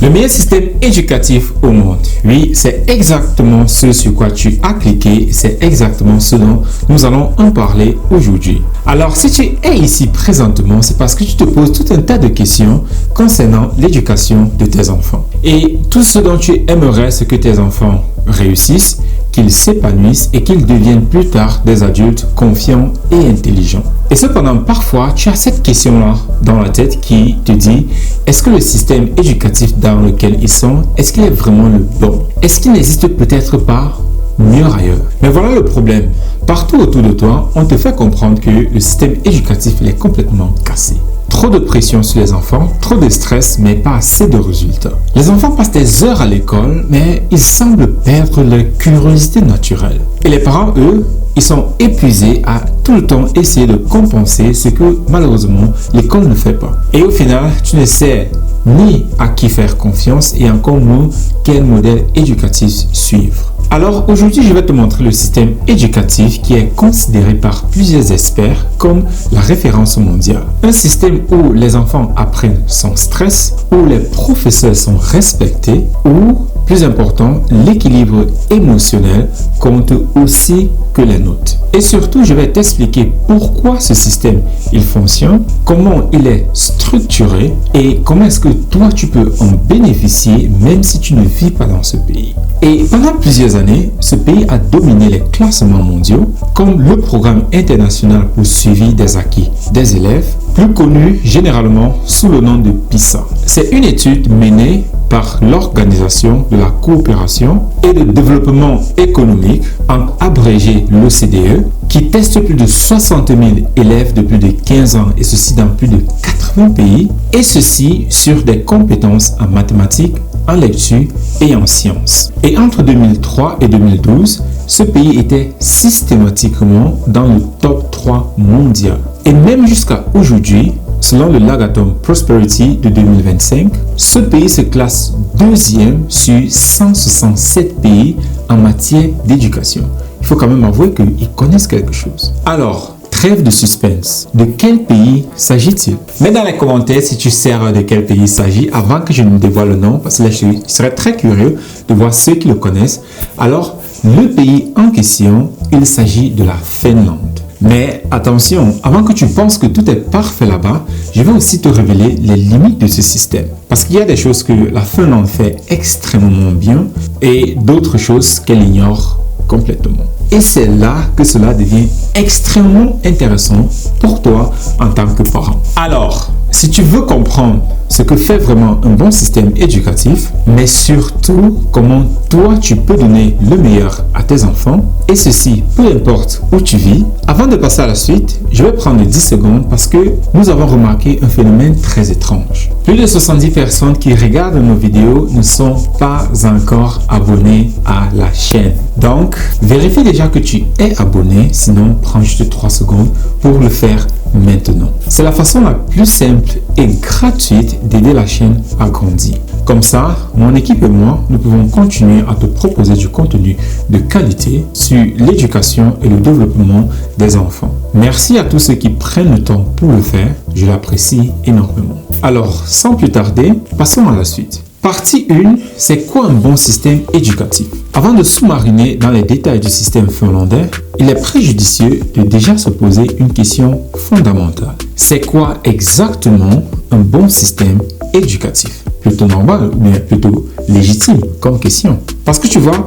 Le meilleur système éducatif au monde. Oui, c'est exactement ce sur quoi tu as cliqué. C'est exactement ce dont nous allons en parler aujourd'hui. Alors, si tu es ici présentement, c'est parce que tu te poses tout un tas de questions concernant l'éducation de tes enfants. Et tout ce dont tu aimerais, c'est que tes enfants réussissent, qu'ils s'épanouissent et qu'ils deviennent plus tard des adultes confiants et intelligents. Et cependant, parfois, tu as cette question-là dans la tête qui te dit, est-ce que le système éducatif dans lequel ils sont, est-ce qu'il est vraiment le bon? Est-ce qu'il n'existe peut-être pas mieux ailleurs? Mais voilà le problème. Partout autour de toi, on te fait comprendre que le système éducatif il est complètement cassé. Trop de pression sur les enfants, trop de stress, mais pas assez de résultats. Les enfants passent des heures à l'école, mais ils semblent perdre leur curiosité naturelle. Et les parents, eux, ils sont épuisés à tout le temps essayer de compenser ce que malheureusement l'école ne fait pas. Et au final, tu ne sais ni à qui faire confiance et encore moins quel modèle éducatif suivre. Alors aujourd'hui, je vais te montrer le système éducatif qui est considéré par plusieurs experts comme la référence mondiale. Un système où les enfants apprennent sans stress, où les professeurs sont respectés, où, plus important, l'équilibre émotionnel compte aussi que les notes. Et surtout, je vais t'expliquer pourquoi ce système il fonctionne, comment il est structuré et comment est-ce que toi tu peux en bénéficier même si tu ne vis pas dans ce pays. Et pendant plusieurs années, ce pays a dominé les classements mondiaux comme le programme international pour suivi des acquis des élèves, plus connu généralement sous le nom de PISA. C'est une étude menée par l'Organisation de la coopération et le développement économique, en abrégé l'OCDE, qui teste plus de 60 000 élèves de plus de 15 ans, et ceci dans plus de 80 pays, et ceci sur des compétences en mathématiques, en lecture et en sciences. Et entre 2003 et 2012, ce pays était systématiquement dans le top 3 mondial. Et même jusqu'à aujourd'hui, selon le Lagatom Prosperity de 2025, ce pays se classe deuxième sur 167 pays en matière d'éducation. Il faut quand même avouer qu'ils connaissent quelque chose. Alors, trêve de suspense. De quel pays s'agit-il? Mets dans les commentaires si tu sais de quel pays il s'agit avant que je ne dévoile le nom, parce que là, je serais très curieux de voir ceux qui le connaissent. Alors, le pays en question, il s'agit de la Finlande. Mais attention, avant que tu penses que tout est parfait là-bas, je vais aussi te révéler les limites de ce système. Parce qu'il y a des choses que la Finlande fait extrêmement bien et d'autres choses qu'elle ignore complètement. Et c'est là que cela devient extrêmement intéressant pour toi en tant que parent. Alors, si tu veux comprendre ce que fait vraiment un bon système éducatif, mais surtout comment toi tu peux donner le meilleur à tes enfants, et ceci peu importe où tu vis, avant de passer à la suite, je vais prendre 10 secondes parce que nous avons remarqué un phénomène très étrange. Plus de 70 personnes qui regardent nos vidéos ne sont pas encore abonnées à la chaîne. Donc, vérifie déjà que tu es abonné, sinon prends juste 3 secondes pour le faire maintenant. C'est la façon la plus simple et gratuite d'aider la chaîne à grandir. Comme ça, mon équipe et moi, nous pouvons continuer à te proposer du contenu de qualité sur l'éducation et le développement des enfants. Merci à tous ceux qui prennent le temps pour le faire, je l'apprécie énormément. Alors, sans plus tarder, passons à la suite. Partie 1, c'est quoi un bon système éducatif? Avant de sous-mariner dans les détails du système finlandais, il est préjudicieux de déjà se poser une question fondamentale. C'est quoi exactement un bon système éducatif? Plutôt normal ou bien plutôt légitime comme question? Parce que tu vois,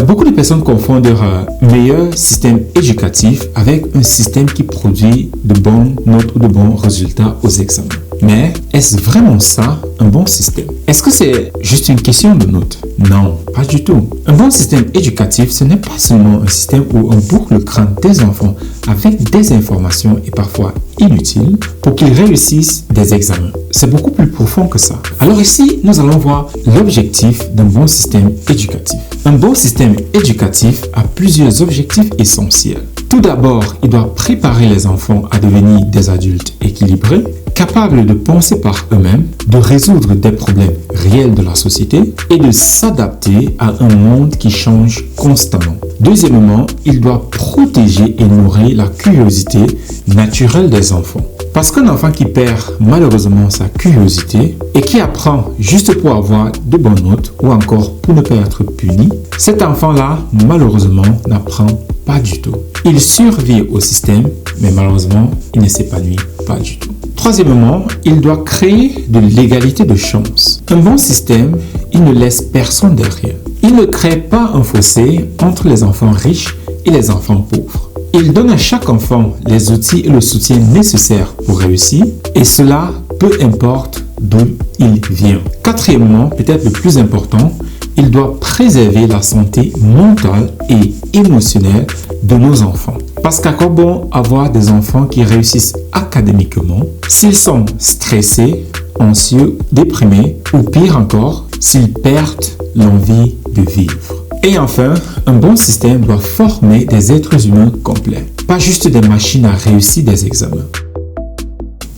beaucoup de personnes confondent leur meilleur système éducatif avec un système qui produit de bonnes notes ou de bons résultats aux examens. Mais est-ce vraiment ça un bon système? Est-ce que c'est juste une question de notes? Non, pas du tout. Un bon système éducatif, ce n'est pas seulement un système où on boucle le crâne des enfants avec des informations et parfois inutiles pour qu'ils réussissent des examens. C'est beaucoup plus profond que ça. Alors ici, nous allons voir l'objectif d'un bon système éducatif. Un bon système éducatif a plusieurs objectifs essentiels. Tout d'abord, il doit préparer les enfants à devenir des adultes équilibrés, capables de penser par eux-mêmes, de résoudre des problèmes réels de la société et de s'adapter à un monde qui change constamment. Deuxièmement, il doit protéger et nourrir la curiosité naturelle des enfants. Parce qu'un enfant qui perd malheureusement sa curiosité et qui apprend juste pour avoir de bonnes notes ou encore pour ne pas être puni, cet enfant-là, malheureusement, n'apprend pas du tout. Il survit au système, mais malheureusement, il ne s'épanouit pas du tout. Troisièmement, il doit créer de l'égalité de chance. Un bon système, il ne laisse personne derrière. Il ne crée pas un fossé entre les enfants riches et les enfants pauvres. Il donne à chaque enfant les outils et le soutien nécessaires pour réussir, et cela peu importe d'où il vient. Quatrièmement, peut-être le plus important, il doit préserver la santé mentale et émotionnelle de nos enfants. Parce qu'à quoi bon avoir des enfants qui réussissent académiquement s'ils sont stressés, anxieux, déprimés ou pire encore, s'ils perdent l'envie de vivre. Et enfin, un bon système doit former des êtres humains complets, pas juste des machines à réussir des examens.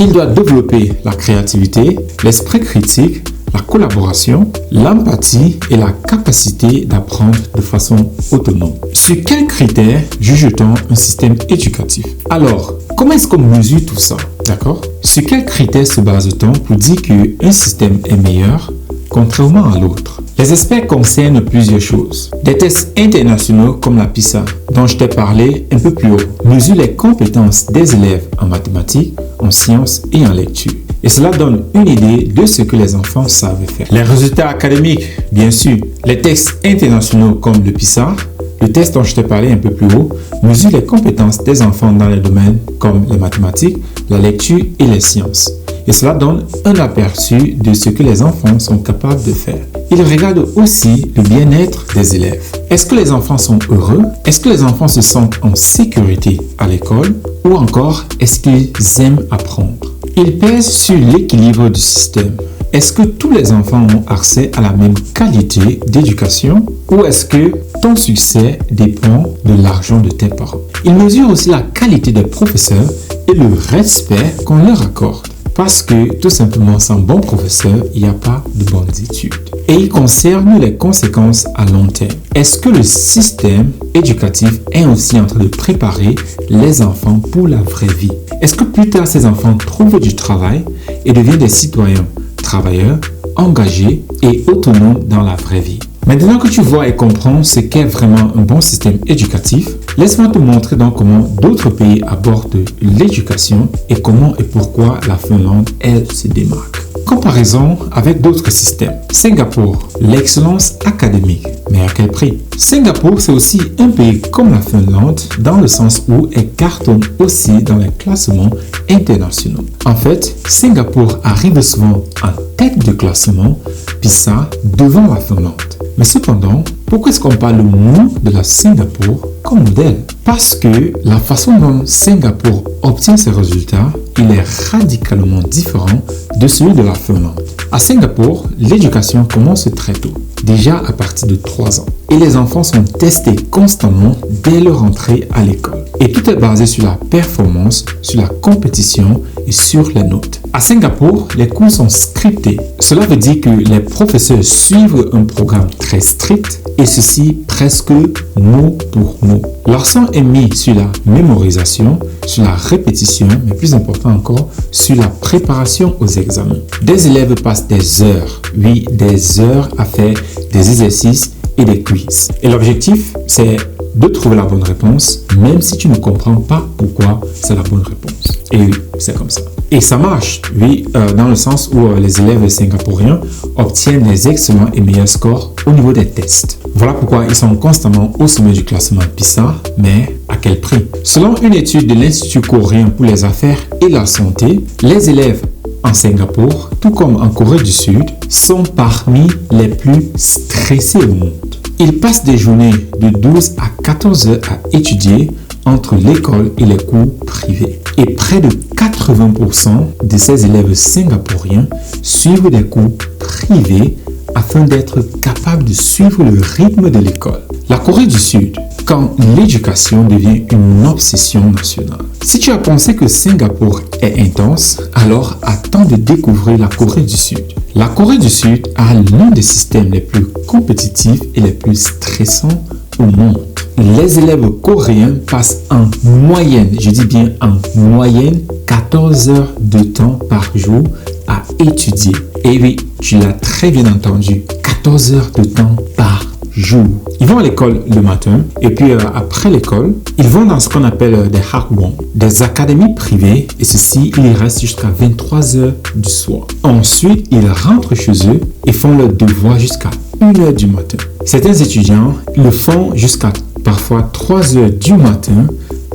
Il doit développer la créativité, l'esprit critique, la collaboration, l'empathie et la capacité d'apprendre de façon autonome. Sur quels critères juge-t-on un système éducatif? Alors, comment est-ce qu'on mesure tout ça? D'accord? Sur quels critères se base-t-on pour dire qu'un système est meilleur contrairement à l'autre? Les experts concernent plusieurs choses. Des tests internationaux comme la PISA, dont je t'ai parlé un peu plus haut, mesurent les compétences des élèves en mathématiques, en sciences et en lecture. Et cela donne une idée de ce que les enfants savent faire. Les résultats académiques, bien sûr. Les tests internationaux comme le PISA, le test dont je t'ai parlé un peu plus haut, mesure les compétences des enfants dans les domaines comme les mathématiques, la lecture et les sciences. Et cela donne un aperçu de ce que les enfants sont capables de faire. Il regarde aussi le bien-être des élèves. Est-ce que les enfants sont heureux? Est-ce que les enfants se sentent en sécurité à l'école? Ou encore, est-ce qu'ils aiment apprendre? Il pèse sur l'équilibre du système. Est-ce que tous les enfants ont accès à la même qualité d'éducation? Ou est-ce que ton succès dépend de l'argent de tes parents? Il mesure aussi la qualité des professeurs et le respect qu'on leur accorde. Parce que, tout simplement, sans bon professeur, il n'y a pas de bonnes études. Et il concerne les conséquences à long terme. Est-ce que le système éducatif est aussi en train de préparer les enfants pour la vraie vie? Est-ce que plus tard, ces enfants trouvent du travail et deviennent des citoyens travailleurs, engagés et autonomes dans la vraie vie? Maintenant que tu vois et comprends ce qu'est vraiment un bon système éducatif, laisse-moi te montrer donc comment d'autres pays abordent l'éducation et comment et pourquoi la Finlande, elle, se démarque. Comparaison avec d'autres systèmes. Singapour, l'excellence académique, mais à quel prix? Singapour, c'est aussi un pays comme la Finlande dans le sens où elle cartonne aussi dans les classements internationaux. En fait, Singapour arrive souvent en tête de classement, PISA, devant la Finlande. Mais cependant, pourquoi est-ce qu'on parle moins de la Singapour comme modèle? Parce que la façon dont Singapour obtient ses résultats, il est radicalement différent de celui de la Finlande. À Singapour, l'éducation commence très tôt, déjà à partir de 3 ans. Et les enfants sont testés constamment dès leur entrée à l'école. Et tout est basé sur la performance, sur la compétition et sur les notes. À Singapour, les cours sont scriptés. Cela veut dire que les professeurs suivent un programme très strict et ceci presque mot pour mot. L'accent est mis sur la mémorisation, sur la répétition, mais plus important encore, sur la préparation aux examens. Des élèves passent des heures, oui, des heures à faire des exercices et des quiz. Et l'objectif, c'est de trouver la bonne réponse, même si tu ne comprends pas pourquoi c'est la bonne réponse. Et oui, c'est comme ça. Et ça marche, oui, dans le sens où les élèves singapouriens obtiennent des excellents et meilleurs scores au niveau des tests. Voilà pourquoi ils sont constamment au sommet du classement PISA, mais à quel prix? Selon une étude de l'Institut coréen pour les affaires et la santé, les élèves en Singapour, tout comme en Corée du Sud, sont parmi les plus stressés au monde. Ils passent des journées de 12 à 14 heures à étudier entre l'école et les cours privés. Et près de 80% de ces élèves singapouriens suivent des cours privés afin d'être capables de suivre le rythme de l'école. La Corée du Sud, quand l'éducation devient une obsession nationale. Si tu as pensé que Singapour est intense, alors attends de découvrir la Corée du Sud. La Corée du Sud a l'un des systèmes les plus compétitifs et les plus stressants au monde. Les élèves coréens passent en moyenne, je dis bien en moyenne, 14 heures de temps par jour à étudier. Et oui, tu l'as très bien entendu, 14 heures de temps par jour. Ils vont à l'école le matin et puis après l'école, ils vont dans ce qu'on appelle des hagwon, des académies privées, et ceci, ils y restent jusqu'à 23 heures du soir. Ensuite, ils rentrent chez eux et font leurs devoirs jusqu'à 1 heure du matin. Certains étudiants le font jusqu'à parfois 3 heures du matin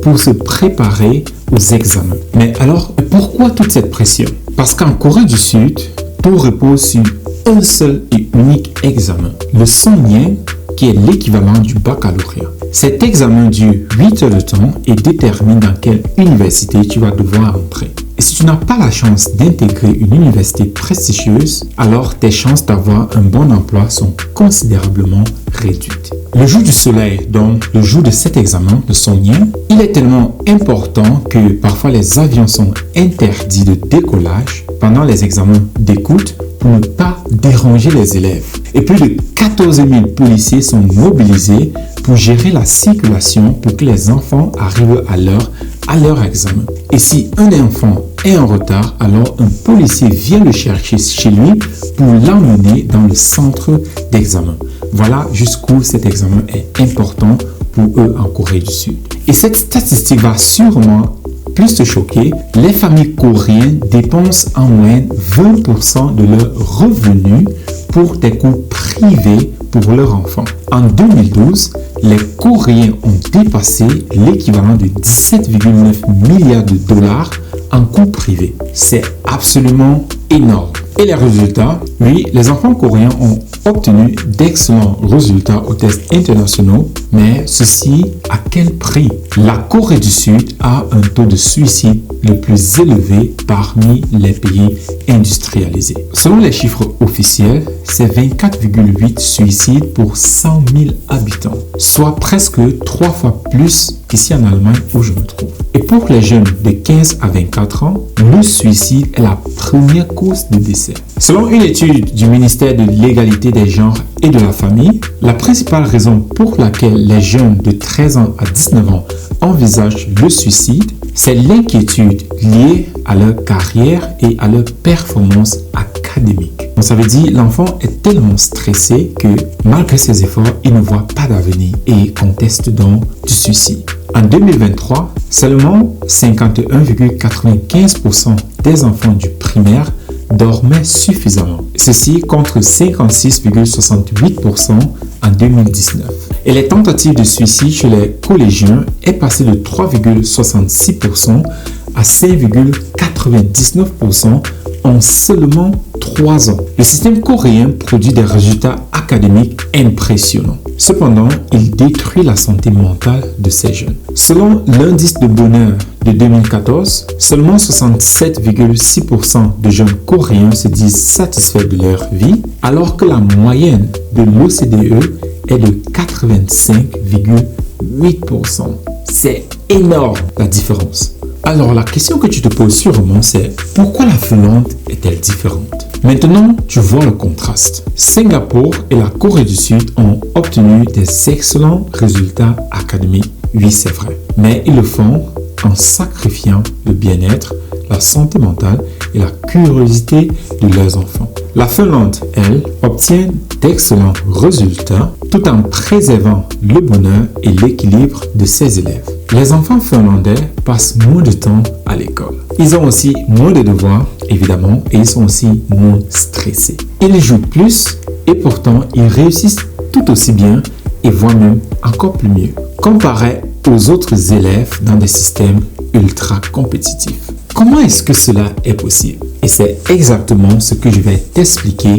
pour se préparer aux examens. Mais alors, pourquoi toute cette pression? Parce qu'en Corée du Sud, tout repose sur un seul et unique examen, le Songnyeong, qui est l'équivalent du baccalauréat. Cet examen dure 8 heures de temps et détermine dans quelle université tu vas devoir entrer. Et si tu n'as pas la chance d'intégrer une université prestigieuse, alors tes chances d'avoir un bon emploi sont considérablement réduites. Le jour du soleil, donc le jour de cet examen de Songnyeong, il est tellement important que parfois les avions sont interdits de décollage pendant les examens d'écoute pour ne pas déranger les élèves. Et plus de 14 000 policiers sont mobilisés pour gérer la circulation pour que les enfants arrivent à leur examen. Et si un enfant est en retard, alors un policier vient le chercher chez lui pour l'emmener dans le centre d'examen. Voilà jusqu'où cet examen est important pour eux en Corée du Sud. Et cette statistique va sûrement plus te choquer, les familles coréennes dépensent en moyenne 20% de leurs revenus pour des cours privés pour leurs enfants. En 2012, les Coréens ont dépassé l'équivalent de 17,9 milliards de dollars en cours privés. C'est absolument énorme. Et les résultats? Oui, les enfants coréens ont obtenu d'excellents résultats aux tests internationaux, mais ceci à quel prix? La Corée du Sud a un taux de suicide le plus élevé parmi les pays industrialisés. Selon les chiffres officiels, c'est 24,8 suicides pour 100 000 habitants, soit presque 3 fois plus qu'ici en Allemagne où je me trouve. Et pour les jeunes de 15 à 24 ans, le suicide est la première cause de décès. Selon une étude du ministère de l'égalité des genres et de la famille, la principale raison pour laquelle les jeunes de 13 ans à 19 ans envisagent le suicide, c'est l'inquiétude liée à leur carrière et à leur performance académique. Donc ça veut dire l'enfant est tellement stressé que malgré ses efforts, il ne voit pas d'avenir et conteste donc du suicide. En 2023, seulement 51,95% des enfants du primaire dormaient suffisamment. Ceci contre 56,68% en 2019. Et les tentatives de suicide chez les collégiens est passé de 3,66% à 5,99% en seulement 3 ans. Le système coréen produit des résultats académiques impressionnants. Cependant, il détruit la santé mentale de ces jeunes. Selon l'indice de bonheur de 2014, seulement 67,6% de jeunes coréens se disent satisfaits de leur vie, alors que la moyenne de l'OCDE est de 85,8%. C'est énorme la différence. Alors la question que tu te poses sûrement, c'est pourquoi la Finlande est-elle différente? Maintenant, tu vois le contraste. Singapour et la Corée du Sud ont obtenu des excellents résultats académiques. Oui, c'est vrai. Mais ils le font en sacrifiant le bien-être, la santé mentale et la curiosité de leurs enfants. La Finlande, elle, obtient d'excellents résultats tout en préservant le bonheur et l'équilibre de ses élèves. Les enfants finlandais passent moins de temps à l'école. Ils ont aussi moins de devoirs, évidemment, et ils sont aussi moins stressés. Ils jouent plus et pourtant ils réussissent tout aussi bien et voire même encore plus mieux, comparé aux autres élèves dans des systèmes ultra compétitifs. Comment est-ce que cela est possible? Et c'est exactement ce que je vais t'expliquer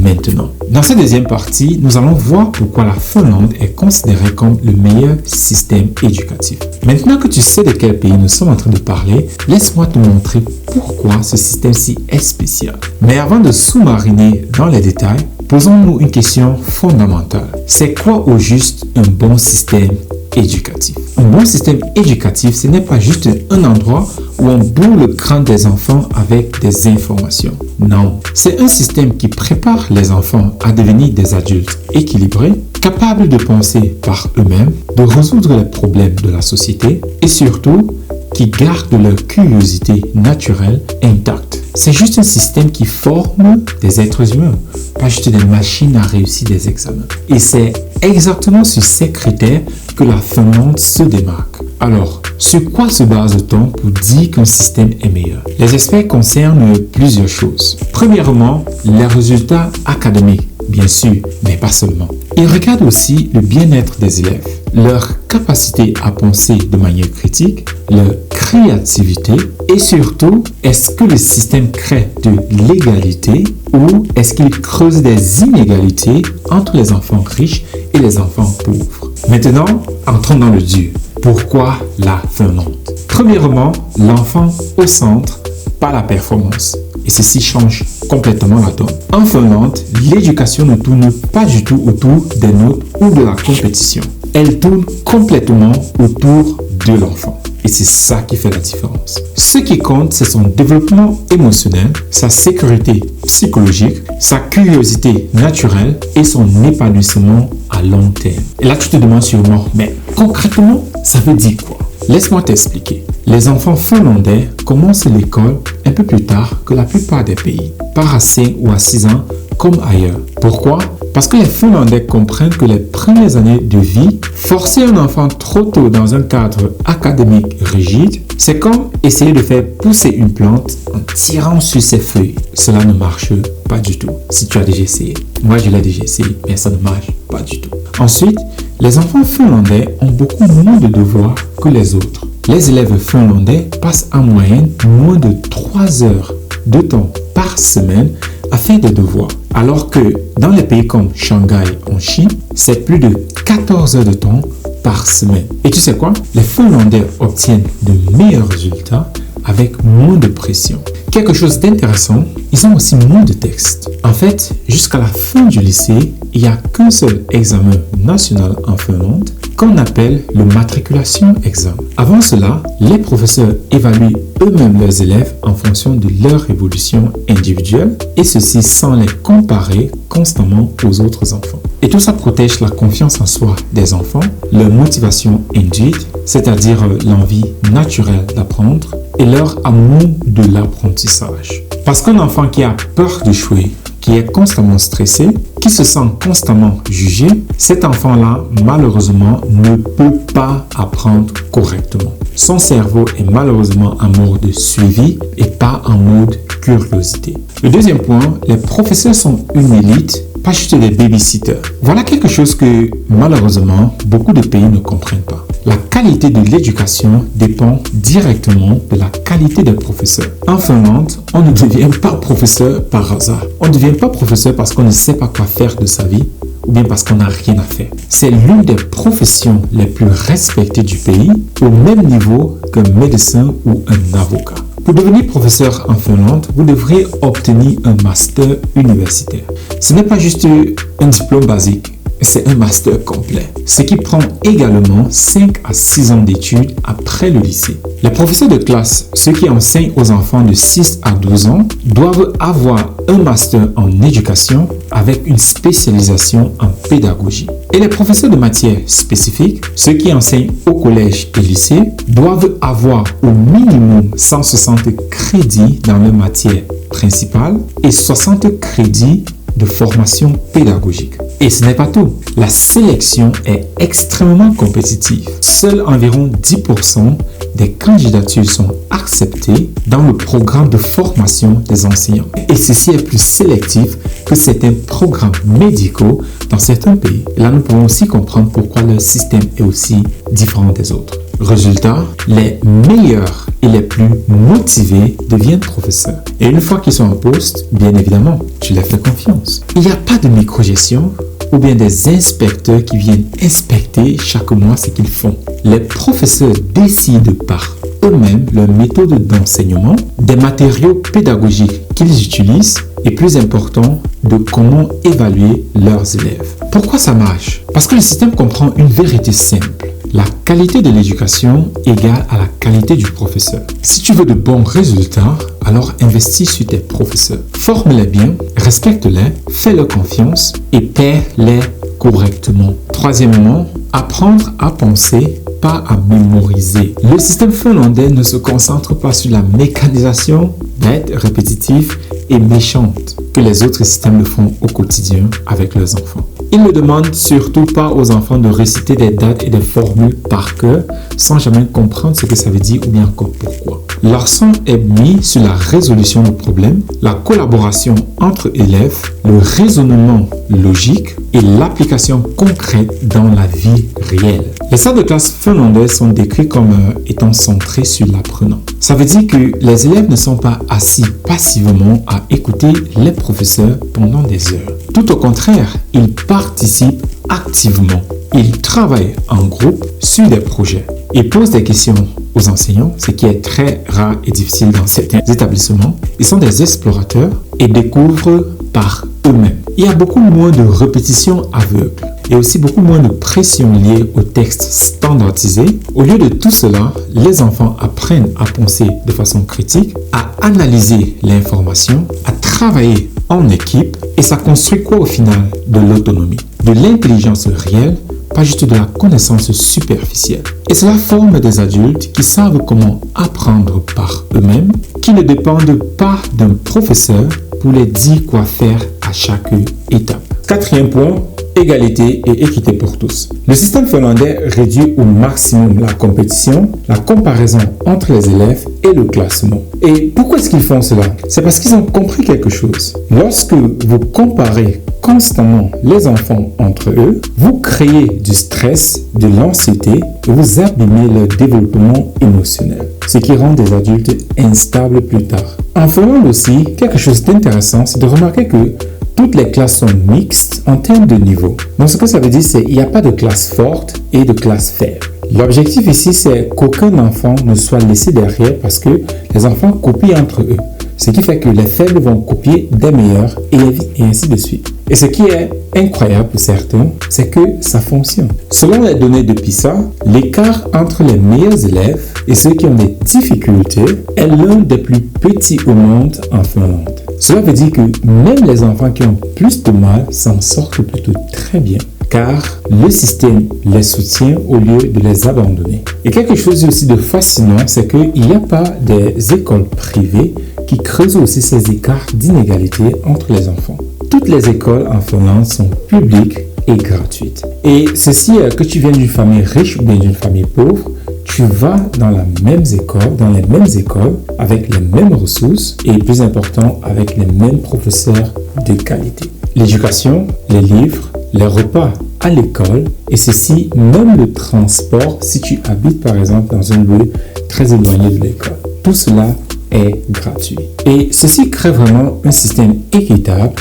maintenant. Dans cette deuxième partie, nous allons voir pourquoi la Finlande est considérée comme le meilleur système éducatif. Maintenant que tu sais de quel pays nous sommes en train de parler, laisse-moi te montrer pourquoi ce système-ci est spécial. Mais avant de sous-mariner dans les détails, posons-nous une question fondamentale. C'est quoi au juste un bon système éducatif. Un bon système éducatif, ce n'est pas juste un endroit où on bourre le crâne des enfants avec des informations. Non, c'est un système qui prépare les enfants à devenir des adultes équilibrés, capables de penser par eux-mêmes, de résoudre les problèmes de la société et surtout qui gardent leur curiosité naturelle intacte. C'est juste un système qui forme des êtres humains, pas juste des machines à réussir des examens. Et c'est exactement sur ces critères que la Finlande se démarque. Alors, sur quoi se base-t-on pour dire qu'un système est meilleur? Les experts concernent plusieurs choses. Premièrement, les résultats académiques, bien sûr, mais pas seulement. Ils regardent aussi le bien-être des élèves, leur capacité à penser de manière critique, leur créativité et surtout, est-ce que le système crée de l'égalité ou est-ce qu'il creuse des inégalités entre les enfants riches et les enfants pauvres? Maintenant, entrons dans le dur. Pourquoi la Finlande? Premièrement, l'enfant au centre, pas la performance. Et ceci change complètement la donne. En Finlande, l'éducation ne tourne pas du tout autour des notes ou de la compétition. Elle tourne complètement autour de l'enfant. Et c'est ça qui fait la différence. Ce qui compte, c'est son développement émotionnel, sa sécurité psychologique, sa curiosité naturelle et son épanouissement à long terme. Et là, tu te demandes sûrement, mais concrètement, ça veut dire quoi? Laisse-moi t'expliquer. Les enfants finlandais commencent l'école un peu plus tard que la plupart des pays, pas à 5 ou à 6 ans comme ailleurs. Pourquoi? Parce que les Finlandais comprennent que les premières années de vie, forcer un enfant trop tôt dans un cadre académique rigide, c'est comme essayer de faire pousser une plante en tirant sur ses feuilles. Cela ne marche pas du tout. Si tu as déjà essayé. Moi, je l'ai déjà essayé, mais ça ne marche pas du tout. Ensuite, les enfants finlandais ont beaucoup moins de devoirs que les autres. Les élèves finlandais passent en moyenne moins de 3 heures de temps par semaine à faire des devoirs. Alors que dans les pays comme Shanghai en Chine, c'est plus de 14 heures de temps par semaine. Et tu sais quoi? Les Finlandais obtiennent de meilleurs résultats avec moins de pression. Quelque chose d'intéressant, ils ont aussi moins de textes. En fait, jusqu'à la fin du lycée, il n'y a qu'un seul examen national en Finlande qu'on appelle le matriculation exam. Avant cela, les professeurs évaluent eux-mêmes leurs élèves en fonction de leur évolution individuelle et ceci sans les comparer constamment aux autres enfants. Et tout ça protège la confiance en soi des enfants, leur motivation induite, c'est-à-dire l'envie naturelle d'apprendre et leur amour de l'apprentissage. Parce qu'un enfant qui a peur d'échouer, qui est constamment stressé, qui se sent constamment jugé, cet enfant-là, malheureusement, ne peut pas apprendre correctement. Son cerveau est malheureusement en mode suivi et pas en mode curiosité. Le deuxième point, les professeurs sont une élite, pas juste des babysitters. Voilà quelque chose que, malheureusement, beaucoup de pays ne comprennent pas. La qualité de l'éducation dépend directement de la qualité des professeurs. En Finlande, on ne devient pas professeur par hasard. On ne devient pas professeur parce qu'on ne sait pas quoi faire de sa vie ou bien parce qu'on n'a rien à faire. C'est l'une des professions les plus respectées du pays, au même niveau qu'un médecin ou un avocat. Pour devenir professeur en Finlande, vous devrez obtenir un master universitaire. Ce n'est pas juste un diplôme basique. C'est un master complet, ce qui prend également 5 à 6 ans d'études après le lycée. Les professeurs de classe, ceux qui enseignent aux enfants de 6 à 12 ans, doivent avoir un master en éducation avec une spécialisation en pédagogie. Et les professeurs de matières spécifiques, ceux qui enseignent au collège et lycée, doivent avoir au minimum 160 crédits dans leur matière principale et 60 crédits de formation pédagogique. Et ce n'est pas tout. La sélection est extrêmement compétitive. Seuls environ 10% des candidatures sont acceptées dans le programme de formation des enseignants. Et ceci est plus sélectif que certains programmes médicaux dans certains pays. Et là, nous pouvons aussi comprendre pourquoi leur système est aussi différent des autres. Résultat, les meilleurs et les plus motivés deviennent professeurs. Et une fois qu'ils sont en poste, bien évidemment, tu leur fais confiance. Il n'y a pas de microgestion ou bien des inspecteurs qui viennent inspecter chaque mois ce qu'ils font. Les professeurs décident par eux-mêmes leur méthode d'enseignement, des matériaux pédagogiques qu'ils utilisent et plus important, de comment évaluer leurs élèves. Pourquoi ça marche? Parce que le système comprend une vérité simple. la qualité de l'éducation égale à la qualité du professeur. Si tu veux de bons résultats, alors investis sur tes professeurs. Forme-les bien, respecte-les, fais-leur confiance et paie-les correctement. Troisièmement, apprendre à penser, pas à mémoriser. Le système finlandais ne se concentre pas sur la mécanisation bête, répétitive et méchante que les autres systèmes le font au quotidien avec leurs enfants. Il ne demande surtout pas aux enfants de réciter des dates et des formules par cœur sans jamais comprendre ce que ça veut dire ou bien encore pourquoi. L'accent est mis sur la résolution de problèmes, la collaboration entre élèves, le raisonnement logique et l'application concrète dans la vie réelle. Les salles de classe finlandaises sont décrites comme étant centrées sur l'apprenant. Ça veut dire que les élèves ne sont pas assis passivement à écouter les professeurs pendant des heures. Tout au contraire, ils participent activement. Ils travaillent en groupe sur des projets et posent des questions aux enseignants, ce qui est très rare et difficile dans certains établissements. Ils sont des explorateurs et découvrent par eux-mêmes. Il y a beaucoup moins de répétitions aveugles et aussi beaucoup moins de pression liée aux textes standardisés. Au lieu de tout cela, les enfants apprennent à penser de façon critique, à analyser l'information, à travailler en équipe et ça construit quoi au final? De l'autonomie, de l'intelligence réelle, pas juste de la connaissance superficielle. Et cela forme des adultes qui savent comment apprendre par eux-mêmes, qui ne dépendent pas d'un professeur pour les dire quoi faire à chaque étape. Quatrième point, égalité et équité pour tous. Le système finlandais réduit au maximum la compétition, la comparaison entre les élèves et le classement. Et pourquoi est-ce qu'ils font cela? C'est parce qu'ils ont compris quelque chose. Lorsque vous comparez constamment les enfants entre eux, vous créez du stress, de l'anxiété et vous abîmez leur développement émotionnel, ce qui rend des adultes instables plus tard. En Finlande aussi, quelque chose d'intéressant, c'est de remarquer que toutes les classes sont mixtes en termes de niveau. Donc ce que ça veut dire, c'est qu'il n'y a pas de classe forte et de classe faible. L'objectif ici, c'est qu'aucun enfant ne soit laissé derrière parce que les enfants copient entre eux. Ce qui fait que les faibles vont copier des meilleurs et ainsi de suite. Et ce qui est incroyable pour certains, c'est que ça fonctionne. Selon les données de PISA, l'écart entre les meilleurs élèves et ceux qui ont des difficultés est l'un des plus petits au monde en Finlande. Cela veut dire que même les enfants qui ont plus de mal s'en sortent plutôt très bien, car le système les soutient au lieu de les abandonner. Et quelque chose aussi de fascinant, c'est qu'il n'y a pas des écoles privées qui creusent aussi ces écarts d'inégalité entre les enfants. Toutes les écoles en Finlande sont publiques et gratuites. Et ceci, que tu viennes d'une famille riche ou bien d'une famille pauvre, tu vas dans les mêmes écoles, avec les mêmes ressources et plus important, avec les mêmes professeurs de qualité. L'éducation, les livres, les repas à l'école et ceci, même le transport si tu habites par exemple dans un lieu très éloigné de l'école. Tout cela est gratuit. Et ceci crée vraiment un système équitable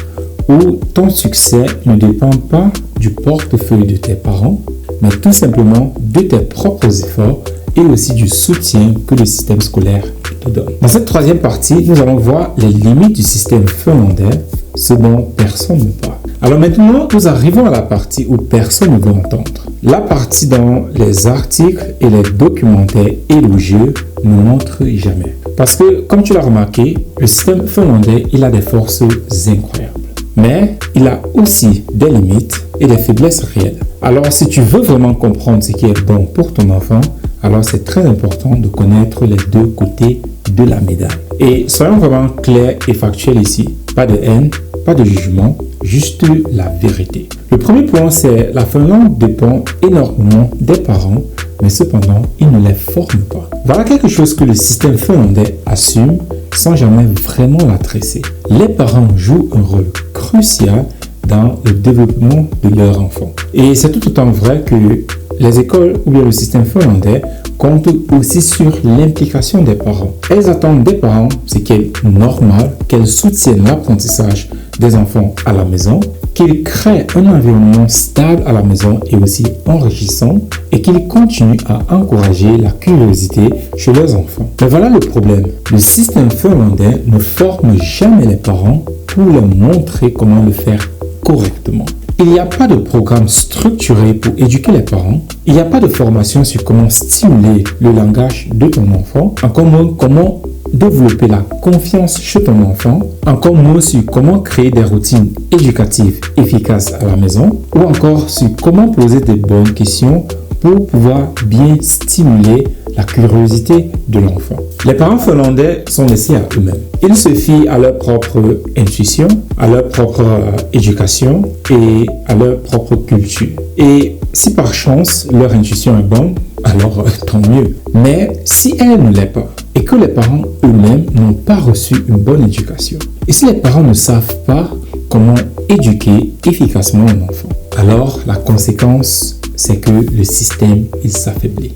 où ton succès ne dépend pas du portefeuille de tes parents, mais tout simplement de tes propres efforts et aussi du soutien que le système scolaire te donne. Dans cette troisième partie, nous allons voir les limites du système finlandais, ce dont personne ne parle. Alors maintenant, nous arrivons à la partie où personne ne veut entendre. La partie dont les articles et les documentaires élogieux ne montrent jamais. Parce que, comme tu l'as remarqué, le système finlandais, il a des forces incroyables. Mais il a aussi des limites et des faiblesses réelles. Alors, si tu veux vraiment comprendre ce qui est bon pour ton enfant, alors c'est très important de connaître les deux côtés de la médaille. Et soyons vraiment clairs et factuels ici. Pas de haine, pas de jugement, juste la vérité. Le premier point, c'est la Finlande dépend énormément des parents, mais cependant, ils ne les forment pas. Voilà quelque chose que le système finlandais assume sans jamais vraiment la tresser. Les parents jouent un rôle crucial dans le développement de leur enfant. Et c'est tout autant vrai que les écoles ou bien le système finlandais comptent aussi sur l'implication des parents. Elles attendent des parents, ce qui est normal, qu'elles soutiennent l'apprentissage des enfants à la maison, qu'ils créent un environnement stable à la maison et aussi enrichissant, et qu'ils continuent à encourager la curiosité chez leurs enfants. Mais voilà le problème. Le système finlandais ne forme jamais les parents pour leur montrer comment le faire correctement. Il n'y a pas de programme structuré pour éduquer les parents. Il n'y a pas de formation sur comment stimuler le langage de ton enfant, encore moins comment développer la confiance chez ton enfant, encore moins sur comment créer des routines éducatives efficaces à la maison, ou encore sur comment poser des bonnes questions pour pouvoir bien stimuler la curiosité de l'enfant. Les parents finlandais sont laissés à eux-mêmes. Ils se fient à leur propre intuition, à leur propre éducation et à leur propre culture. Et si par chance leur intuition est bonne, alors tant mieux. Mais si elle ne l'est pas et que les parents eux-mêmes n'ont pas reçu une bonne éducation, et si les parents ne savent pas comment éduquer efficacement un enfant, alors la conséquence, c'est que le système, il s'affaiblit.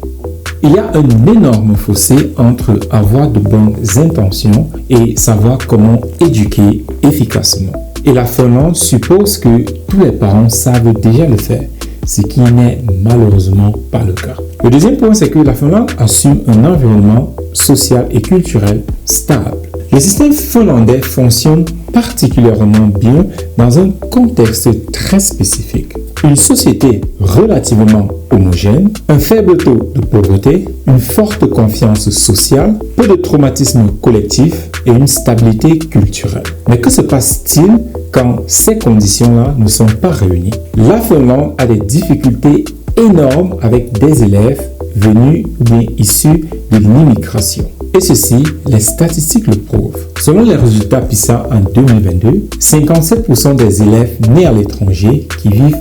Il y a un énorme fossé entre avoir de bonnes intentions et savoir comment éduquer efficacement. Et la Finlande suppose que tous les parents savent déjà le faire, ce qui n'est malheureusement pas le cas. Le deuxième point, c'est que la Finlande assume un environnement social et culturel stable. Le système finlandais fonctionne particulièrement bien dans un contexte très spécifique. Une société relativement homogène, un faible taux de pauvreté, une forte confiance sociale, peu de traumatisme collectif et une stabilité culturelle. Mais que se passe-t-il quand ces conditions-là ne sont pas réunies? La Finlande a des difficultés énormes avec des élèves venus ou bien issus de l'immigration. Et ceci, les statistiques le prouvent. Selon les résultats PISA en 2022, 57% des élèves nés à l'étranger qui vivent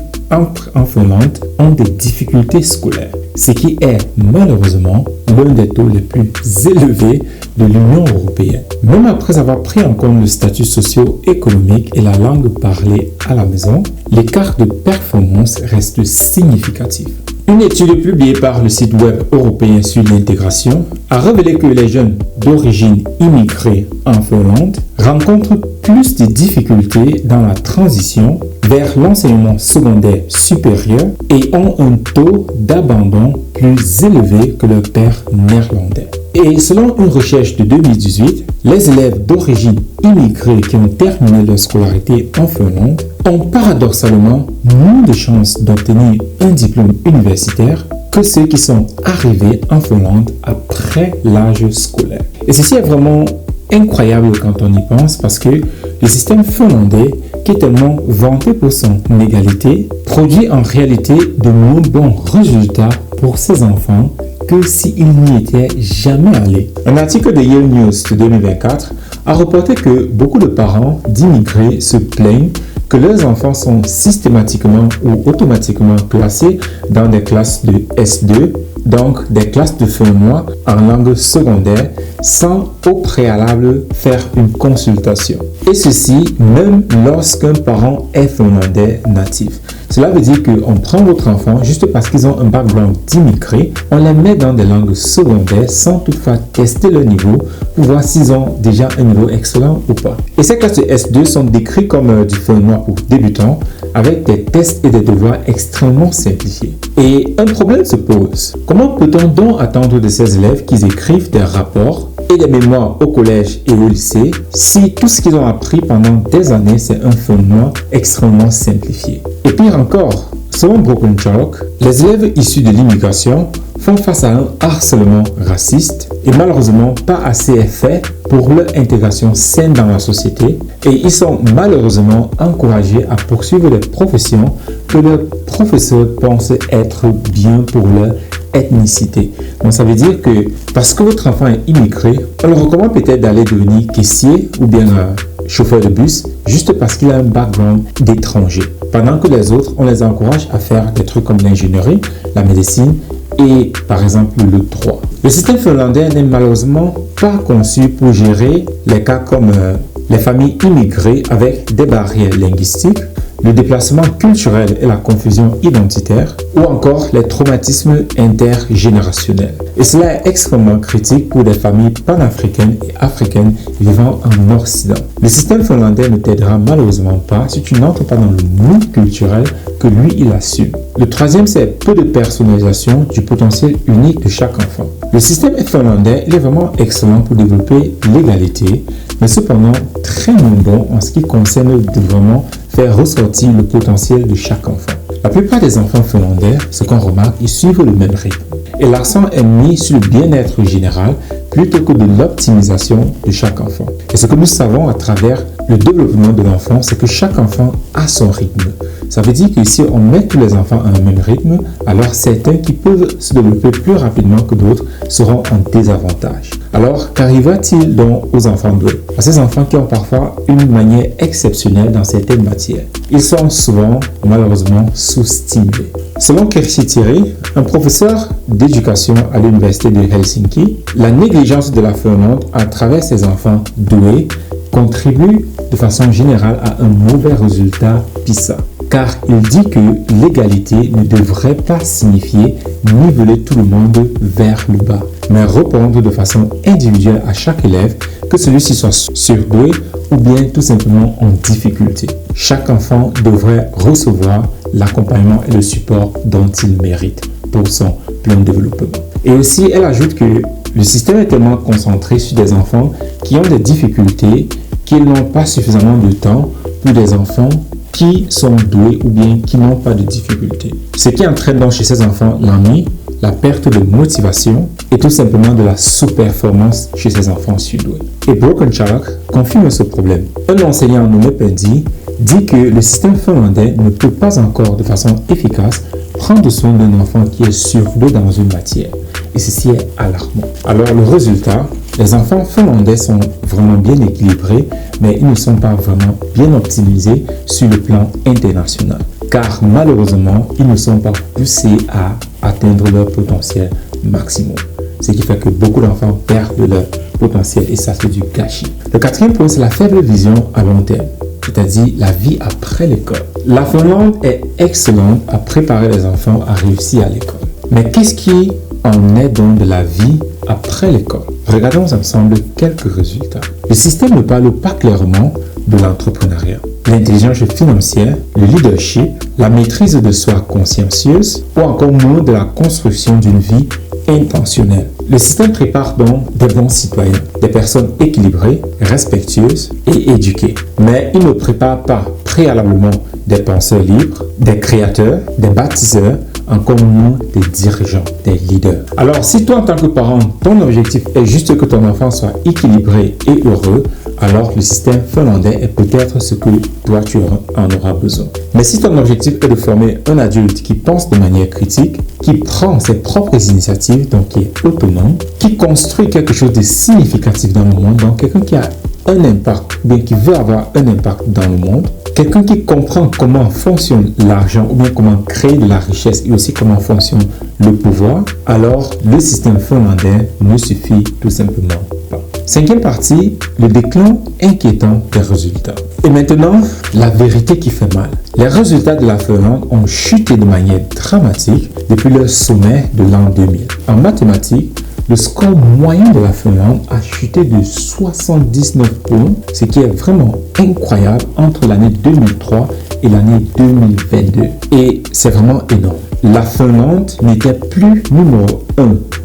en Finlande ont des difficultés scolaires, ce qui est malheureusement l'un des taux les plus élevés de l'Union européenne. Même après avoir pris en compte le statut socio-économique et la langue parlée à la maison, l'écart de performance reste significatif. Une étude publiée par le site web européen sur l'intégration a révélé que les jeunes d'origine immigrée en Finlande rencontrent plus de difficultés dans la transition vers l'enseignement secondaire supérieur et ont un taux d'abandon plus élevé que leurs pairs néerlandais. Et selon une recherche de 2018, les élèves d'origine immigrée qui ont terminé leur scolarité en Finlande ont paradoxalement moins de chances d'obtenir un diplôme universitaire que ceux qui sont arrivés en Finlande après l'âge scolaire. Et ceci est vraiment incroyable quand on y pense parce que le système finlandais, qui est tellement vanté pour son égalité, produit en réalité de moins bons résultats pour ses enfants que s'ils n'y étaient jamais allés. Un article de Yale News de 2024 a reporté que beaucoup de parents d'immigrés se plaignent que leurs enfants sont systématiquement ou automatiquement classés dans des classes de S2, donc des classes de finnois en langue secondaire, sans au préalable faire une consultation. Et ceci même lorsqu'un parent est finlandais natif. Cela veut dire qu'on prend votre enfant juste parce qu'ils ont un background d'immigré, on les met dans des langues secondaires sans toutefois tester leur niveau pour voir s'ils ont déjà un niveau excellent ou pas. Et ces classes de S2 sont décrites comme du finnois pour débutants avec des tests et des devoirs extrêmement simplifiés. Et un problème se pose. Comment peut-on donc attendre de ces élèves qu'ils écrivent des rapports et des mémoires au collège et au lycée si tout ce qu'ils ont appris pendant des années c'est un finnois extrêmement simplifié? Et pire encore, selon Broken Chalk, les élèves issus de l'immigration font face à un harcèlement raciste et malheureusement pas assez fait pour leur intégration saine dans la société et ils sont malheureusement encouragés à poursuivre des professions que leurs professeurs pensent être bien pour leur ethnicité. Donc ça veut dire que parce que votre enfant est immigré, on le recommande peut-être d'aller devenir caissier ou bien chauffeur de bus juste parce qu'il a un background d'étranger. Pendant que les autres, on les encourage à faire des trucs comme l'ingénierie, la médecine et par exemple le droit. Le système finlandais n'est malheureusement pas conçu pour gérer les cas comme les familles immigrées avec des barrières linguistiques, le déplacement culturel et la confusion identitaire, ou encore les traumatismes intergénérationnels. Et cela est extrêmement critique pour des familles panafricaines et africaines vivant en Occident. Le système finlandais ne t'aidera malheureusement pas si tu n'entres pas dans le moule culturel que lui il assume. Le troisième, c'est peu de personnalisation du potentiel unique de chaque enfant. Le système finlandais, il est vraiment excellent pour développer l'égalité, mais cependant très non bon en ce qui concerne le développement faire ressortir le potentiel de chaque enfant. La plupart des enfants finlandais, ce qu'on remarque, ils suivent le même rythme. Et l'accent est mis sur le bien-être général plutôt que de l'optimisation de chaque enfant. Et ce que nous savons à travers le développement de l'enfant, c'est que chaque enfant a son rythme. Ça veut dire que si on met tous les enfants à un même rythme, alors certains qui peuvent se développer plus rapidement que d'autres seront en désavantage. Alors, qu'arriva-t-il donc aux enfants doués? À ces enfants qui ont parfois une manière exceptionnelle dans certaines matières. Ils sont souvent, malheureusement, sous-stimulés. Selon Kirsi Thierry, un professeur d'éducation à l'université de Helsinki, la négligence de la Finlande à travers ces enfants doués contribue de façon générale à un mauvais résultat PISA. Car il dit que l'égalité ne devrait pas signifier niveler tout le monde vers le bas, mais répondre de façon individuelle à chaque élève, que celui-ci soit surdoué ou bien tout simplement en difficulté. Chaque enfant devrait recevoir l'accompagnement et le support dont il mérite pour son plein développement. Et aussi, elle ajoute que le système est tellement concentré sur des enfants qui ont des difficultés qu'ils n'ont pas suffisamment de temps pour des enfants qui sont doués ou bien qui n'ont pas de difficultés. Ce qui entraîne donc chez ces enfants l'ennui, la perte de motivation et tout simplement de la sous-performance chez ces enfants surdoués. Et Broken Chalk confirme ce problème. Un enseignant nommé Pendy dit que le système finlandais ne peut pas encore de façon efficace prendre soin d'un enfant qui est surdoué dans une matière. Et ceci est alarmant. Alors le résultat, les enfants finlandais sont vraiment bien équilibrés, mais ils ne sont pas vraiment bien optimisés sur le plan international. Car malheureusement, ils ne sont pas poussés à atteindre leur potentiel maximum. Ce qui fait que beaucoup d'enfants perdent leur potentiel et ça fait du gâchis. Le quatrième point, c'est la faible vision à long terme, c'est-à-dire la vie après l'école. La Finlande est excellente à préparer les enfants à réussir à l'école. Mais qu'est-ce qui en est donc de la vie après l'école? Regardons ensemble quelques résultats. Le système ne parle pas clairement de l'entrepreneuriat, l'intelligence financière, le leadership, la maîtrise de soi consciencieuse ou encore moins de la construction d'une vie intentionnelle. Le système prépare donc des bons citoyens, des personnes équilibrées, respectueuses et éduquées. Mais il ne prépare pas préalablement des penseurs libres, des créateurs, des bâtisseurs, encore moins des dirigeants, des leaders. Alors, si toi, en tant que parent, ton objectif est juste que ton enfant soit équilibré et heureux, alors le système finlandais est peut-être ce que toi, tu en auras besoin. Mais si ton objectif est de former un adulte qui pense de manière critique, qui prend ses propres initiatives, donc qui est autonome, qui construit quelque chose de significatif dans le monde, donc quelqu'un qui a un impact, ou bien qui veut avoir un impact dans le monde, quelqu'un qui comprend comment fonctionne l'argent ou bien comment créer de la richesse et aussi comment fonctionne le pouvoir, alors le système finlandais ne suffit tout simplement pas. Cinquième partie, le déclin inquiétant des résultats. Et maintenant, la vérité qui fait mal. Les résultats de la Finlande ont chuté de manière dramatique depuis le sommet de l'an 2000. En mathématiques, le score moyen de la Finlande a chuté de 79 points, ce qui est vraiment incroyable entre l'année 2003 et l'année 2022. Et c'est vraiment énorme. La Finlande n'était plus numéro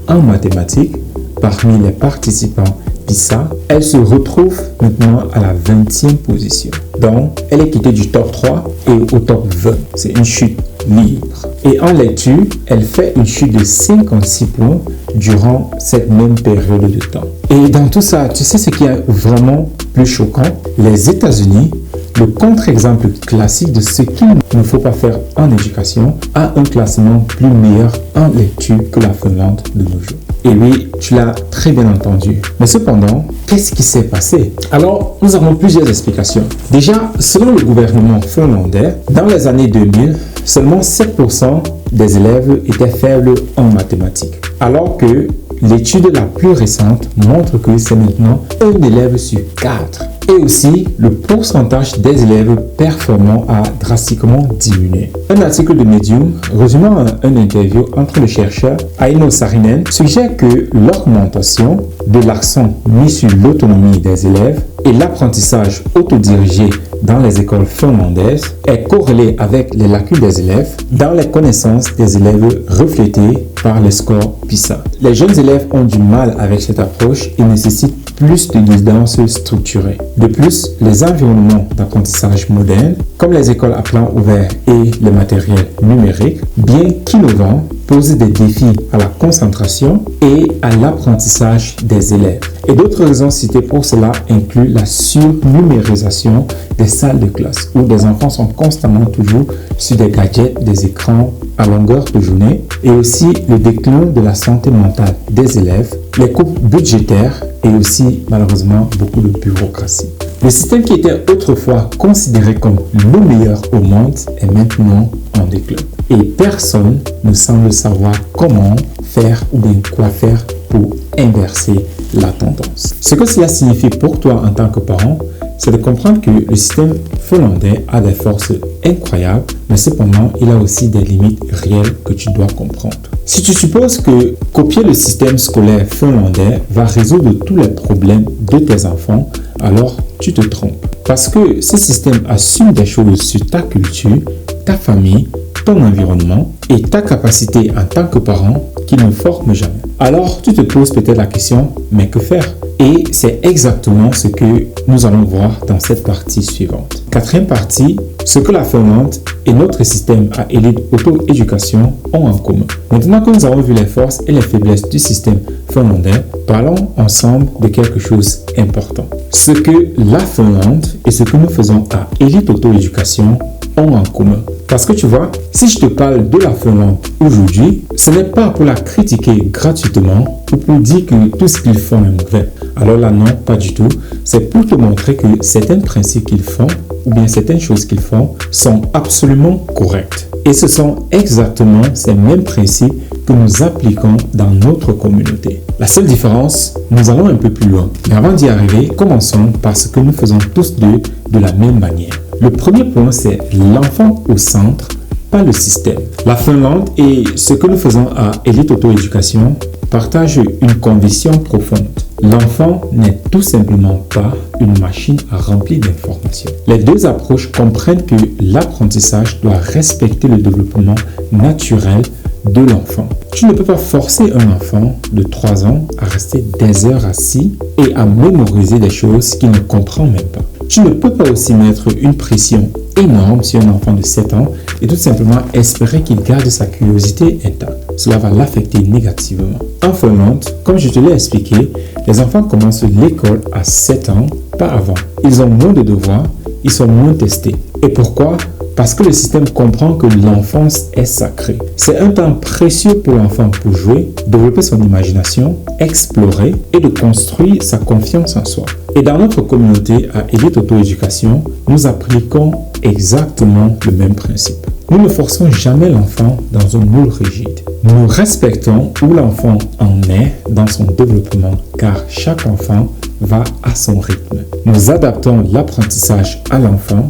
1 en mathématiques parmi les participants PISA. Elle se retrouve maintenant à la 20e position. Donc, elle est quittée du top 3 et au top 20. C'est une chute libre. Et en lecture, elle fait une chute de 56 points durant cette même période de temps. Et dans tout ça, tu sais ce qui est vraiment plus choquant? Les États-Unis, le contre-exemple classique de ce qu'il ne faut pas faire en éducation, a un classement plus meilleur en lecture que la Finlande de nos jours. Et oui, tu l'as très bien entendu. Mais cependant, qu'est-ce qui s'est passé? Alors, nous avons plusieurs explications. Déjà, selon le gouvernement finlandais, dans les années 2000, seulement 7% des élèves étaient faibles en mathématiques. Alors que l'étude la plus récente montre que c'est maintenant un élève sur 4. Et aussi, le pourcentage des élèves performants a drastiquement diminué. Un article de Medium résumant un interview entre le chercheur Aino Saarinen suggère que l'augmentation de l'accent mis sur l'autonomie des élèves et l'apprentissage autodirigé dans les écoles finlandaises est corrélé avec les lacunes des élèves dans les connaissances des élèves reflétées par les scores PISA. Les jeunes élèves ont du mal avec cette approche et nécessitent plus de guidance structurée. De plus, les environnements d'apprentissage modernes, comme les écoles à plan ouvert et les matériels numériques, bien qu'innovants, posent des défis à la concentration et à l'apprentissage des élèves. Et d'autres raisons citées pour cela incluent la surnumérisation des salles de classe, où des enfants sont constamment toujours sur des gadgets, des écrans à longueur de journée, et aussi le déclin de la santé mentale des élèves, les coupes budgétaires et aussi malheureusement beaucoup de bureaucratie. Le système qui était autrefois considéré comme le meilleur au monde est maintenant en déclin. Et personne ne semble savoir comment faire ou bien quoi faire pour inverser la tendance. Ce que cela signifie pour toi en tant que parent, c'est de comprendre que le système finlandais a des forces incroyables, mais cependant, il a aussi des limites réelles que tu dois comprendre. Si tu supposes que copier le système scolaire finlandais va résoudre tous les problèmes de tes enfants, alors tu te trompes. Parce que ce système assume des choses sur ta culture, ta famille, ton environnement et ta capacité en tant que parent qui ne forme jamais. Alors, tu te poses peut-être la question, mais que faire? Et c'est exactement ce que nous allons voir dans cette partie suivante. Quatrième partie, ce que la Finlande et notre système à élite auto-éducation ont en commun. Maintenant que nous avons vu les forces et les faiblesses du système finlandais, parlons ensemble de quelque chose d'important. Ce que la Finlande et ce que nous faisons à élite auto-éducation ont en commun. Parce que tu vois, si je te parle de la Finlande aujourd'hui, ce n'est pas pour la critiquer gratuitement ou pour dire que tout ce qu'ils font est mauvais. Alors là, non, pas du tout. C'est pour te montrer que certains principes qu'ils font ou bien certaines choses qu'ils font sont absolument correctes. Et ce sont exactement ces mêmes principes que nous appliquons dans notre communauté. La seule différence, nous allons un peu plus loin. Mais avant d'y arriver, commençons par ce que nous faisons tous deux de la même manière. Le premier point, c'est l'enfant au centre, pas le système. La Finlande et ce que nous faisons à Elite Auto-Éducation partagent une conviction profonde. L'enfant n'est tout simplement pas une machine à remplir d'informations. Les deux approches comprennent que l'apprentissage doit respecter le développement naturel de l'enfant. Tu ne peux pas forcer un enfant de 3 ans à rester des heures assis et à mémoriser des choses qu'il ne comprend même pas. Tu ne peux pas aussi mettre une pression énorme sur un enfant de 7 ans et tout simplement espérer qu'il garde sa curiosité intacte. Cela va l'affecter négativement. En Finlande, comme je te l'ai expliqué, les enfants commencent l'école à 7 ans, pas avant. Ils ont moins de devoirs, ils sont moins testés. Et pourquoi ? Parce que le système comprend que l'enfance est sacrée. C'est un temps précieux pour l'enfant pour jouer, développer son imagination, explorer et de construire sa confiance en soi. Et dans notre communauté à Elite Auto-Éducation, nous appliquons exactement le même principe. Nous ne forçons jamais l'enfant dans un moule rigide. Nous respectons où l'enfant en est dans son développement car chaque enfant va à son rythme. Nous adaptons l'apprentissage à l'enfant,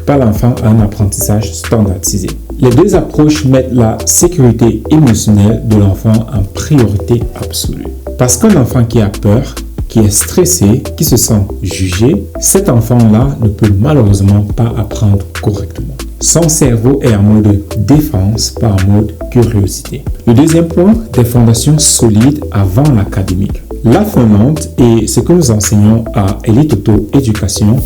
pas l'enfant à un apprentissage standardisé. Les deux approches mettent la sécurité émotionnelle de l'enfant en priorité absolue. Parce qu'un enfant qui a peur, qui est stressé, qui se sent jugé, cet enfant-là ne peut malheureusement pas apprendre correctement. Son cerveau est en mode défense, pas en mode curiosité. Le deuxième point, des fondations solides avant l'académique. La Finlande et ce que nous enseignons à Elite Auto-Éducation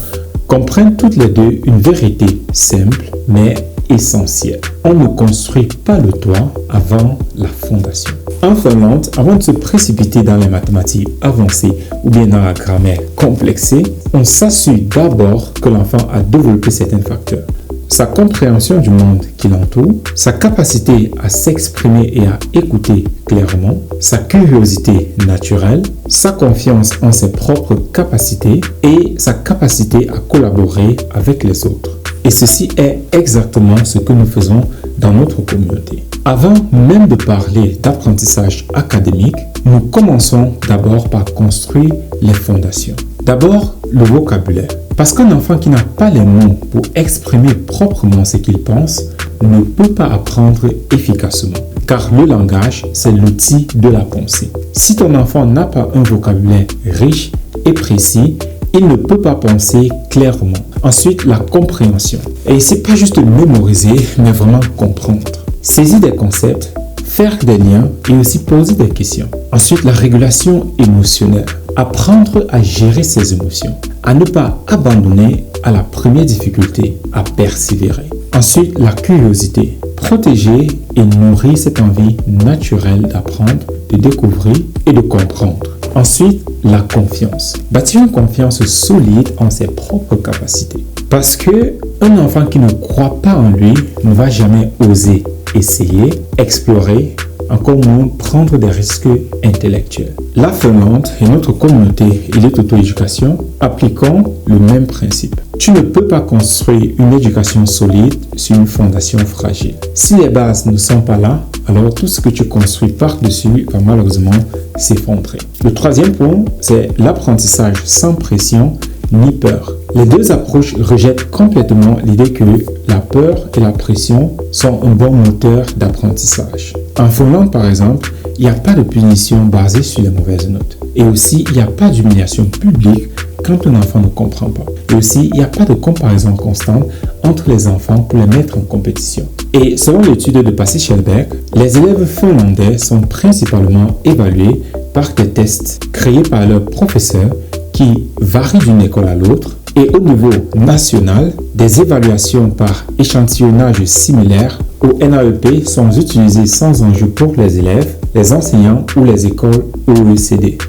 comprennent toutes les deux une vérité simple mais essentielle. On ne construit pas le toit avant la fondation. En Finlande, avant de se précipiter dans les mathématiques avancées ou bien dans la grammaire complexée, on s'assure d'abord que l'enfant a développé certains facteurs. Sa compréhension du monde qui l'entoure, sa capacité à s'exprimer et à écouter clairement, sa curiosité naturelle, sa confiance en ses propres capacités et sa capacité à collaborer avec les autres. Et ceci est exactement ce que nous faisons dans notre communauté. Avant même de parler d'apprentissage académique, nous commençons d'abord par construire les fondations. D'abord, le vocabulaire. Parce qu'un enfant qui n'a pas les mots pour exprimer proprement ce qu'il pense ne peut pas apprendre efficacement. Car le langage, c'est l'outil de la pensée. Si ton enfant n'a pas un vocabulaire riche et précis, il ne peut pas penser clairement. Ensuite, la compréhension. Et ici, pas juste mémoriser, mais vraiment comprendre. Saisir des concepts, faire des liens et aussi poser des questions. Ensuite, la régulation émotionnelle. Apprendre à gérer ses émotions, à ne pas abandonner à la première difficulté, à persévérer. Ensuite, la curiosité. Protéger et nourrir cette envie naturelle d'apprendre, de découvrir et de comprendre. Ensuite, la confiance. Bâtir une confiance solide en ses propres capacités. Parce que un enfant qui ne croit pas en lui ne va jamais oser essayer, explorer, encore moins prendre des risques intellectuels. La Finlande et notre communauté Elite Auto-Éducation appliquons le même principe. Tu ne peux pas construire une éducation solide sur une fondation fragile. Si les bases ne sont pas là, alors tout ce que tu construis par-dessus va malheureusement s'effondrer. Le troisième point, c'est l'apprentissage sans pression ni peur. Les deux approches rejettent complètement l'idée que la peur et la pression sont un bon moteur d'apprentissage. En Finlande, par exemple, il n'y a pas de punition basée sur les mauvaises notes. Et aussi, il n'y a pas d'humiliation publique quand un enfant ne comprend pas. Et aussi, il n'y a pas de comparaison constante entre les enfants pour les mettre en compétition. Et selon l'étude de Pasi Kjellberg, les élèves finlandais sont principalement évalués par des tests créés par leurs professeurs qui varient d'une école à l'autre. Et au niveau national, des évaluations par échantillonnage similaire au NAEP sont utilisées sans enjeu pour les élèves, les enseignants ou les écoles OECD.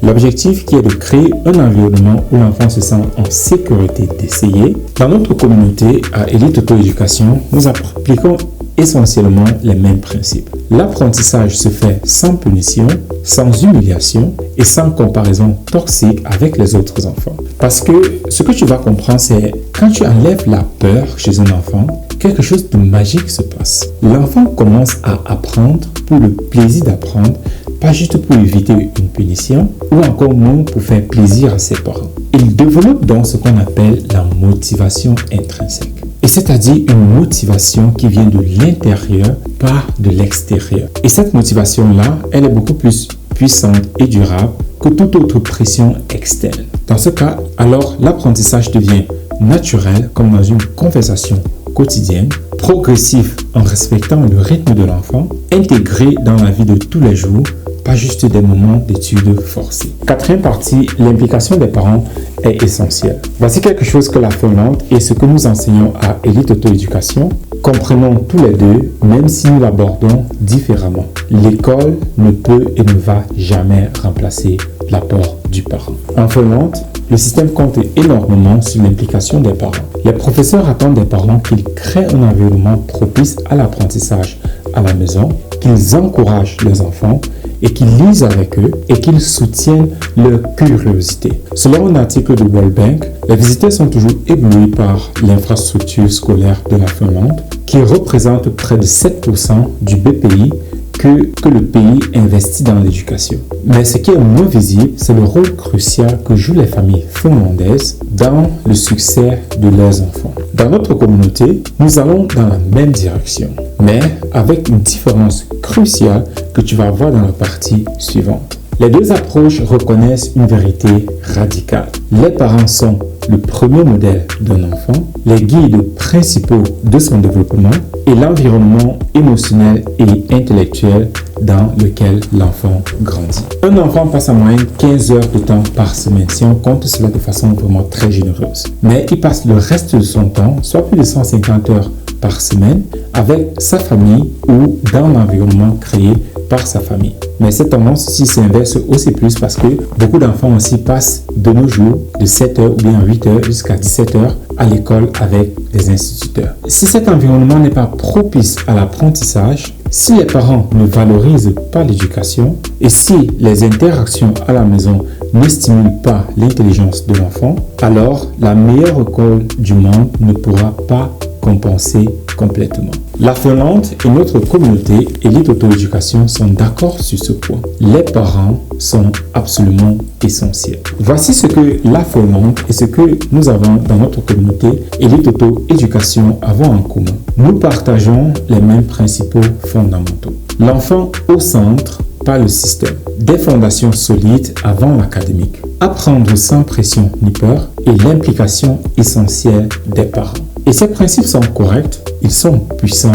L'objectif qui est de créer un environnement où l'enfant se sent en sécurité d'essayer. Dans notre communauté à Elite Auto-Éducation, nous appliquons essentiellement les mêmes principes. L'apprentissage se fait sans punition, sans humiliation et sans comparaison toxique avec les autres enfants. Parce que ce que tu vas comprendre, c'est quand tu enlèves la peur chez un enfant, quelque chose de magique se passe. L'enfant commence à apprendre pour le plaisir d'apprendre, pas juste pour éviter une punition ou encore moins pour faire plaisir à ses parents. Il développe donc ce qu'on appelle la motivation intrinsèque. Et c'est-à-dire une motivation qui vient de l'intérieur, pas de l'extérieur. Et cette motivation-là, elle est beaucoup plus puissante et durable que toute autre pression externe. Dans ce cas, alors l'apprentissage devient naturel comme dans une conversation quotidienne, progressif en respectant le rythme de l'enfant, intégré dans la vie de tous les jours, pas juste des moments d'études forcés. Quatrième partie, l'implication des parents est essentielle. Voici quelque chose que la Finlande et ce que nous enseignons à Elite Auto-Éducation comprenons tous les deux, même si nous l'abordons différemment. L'école ne peut et ne va jamais remplacer l'apport du parent. En Finlande, le système compte énormément sur l'implication des parents. Les professeurs attendent des parents qu'ils créent un environnement propice à l'apprentissage à la maison, qu'ils encouragent les enfants et qu'ils lisent avec eux et qu'ils soutiennent leur curiosité. Selon un article de World Bank, les visiteurs sont toujours éblouis par l'infrastructure scolaire de la Finlande, qui représente près de 7% du BPI que le pays investit dans l'éducation. Mais ce qui est moins visible, c'est le rôle crucial que jouent les familles finlandaises dans le succès de leurs enfants. Dans notre communauté, nous allons dans la même direction, mais avec une différence cruciale que tu vas voir dans la partie suivante. Les deux approches reconnaissent une vérité radicale. Les parents sont le premier modèle d'un enfant, les guides principaux de son développement et l'environnement émotionnel et intellectuel dans lequel l'enfant grandit. Un enfant passe en moyenne 15 heures de temps par semaine, si on compte cela de façon vraiment très généreuse. Mais il passe le reste de son temps, soit plus de 150 heures par semaine, avec sa famille ou dans l'environnement créé par sa famille. Mais cette tendance ici s'inverse aussi plus parce que beaucoup d'enfants aussi passent de nos jours de 7 heures ou bien 8 heures jusqu'à 17 heures à l'école avec des instituteurs. Si cet environnement n'est pas propice à l'apprentissage, si les parents ne valorisent pas l'éducation et si les interactions à la maison ne stimulent pas l'intelligence de l'enfant, alors la meilleure école du monde ne pourra pas compenser complètement. La Finlande et notre communauté Elite Auto-Éducation sont d'accord sur ce point. Les parents sont absolument essentiels. Voici ce que la Finlande et ce que nous avons dans notre communauté Elite Auto-Éducation avons en commun. Nous partageons les mêmes principaux fondamentaux. L'enfant au centre, pas le système. Des fondations solides avant l'académique. Apprendre sans pression ni peur et l'implication essentielle des parents. Et ces principes sont corrects, ils sont puissants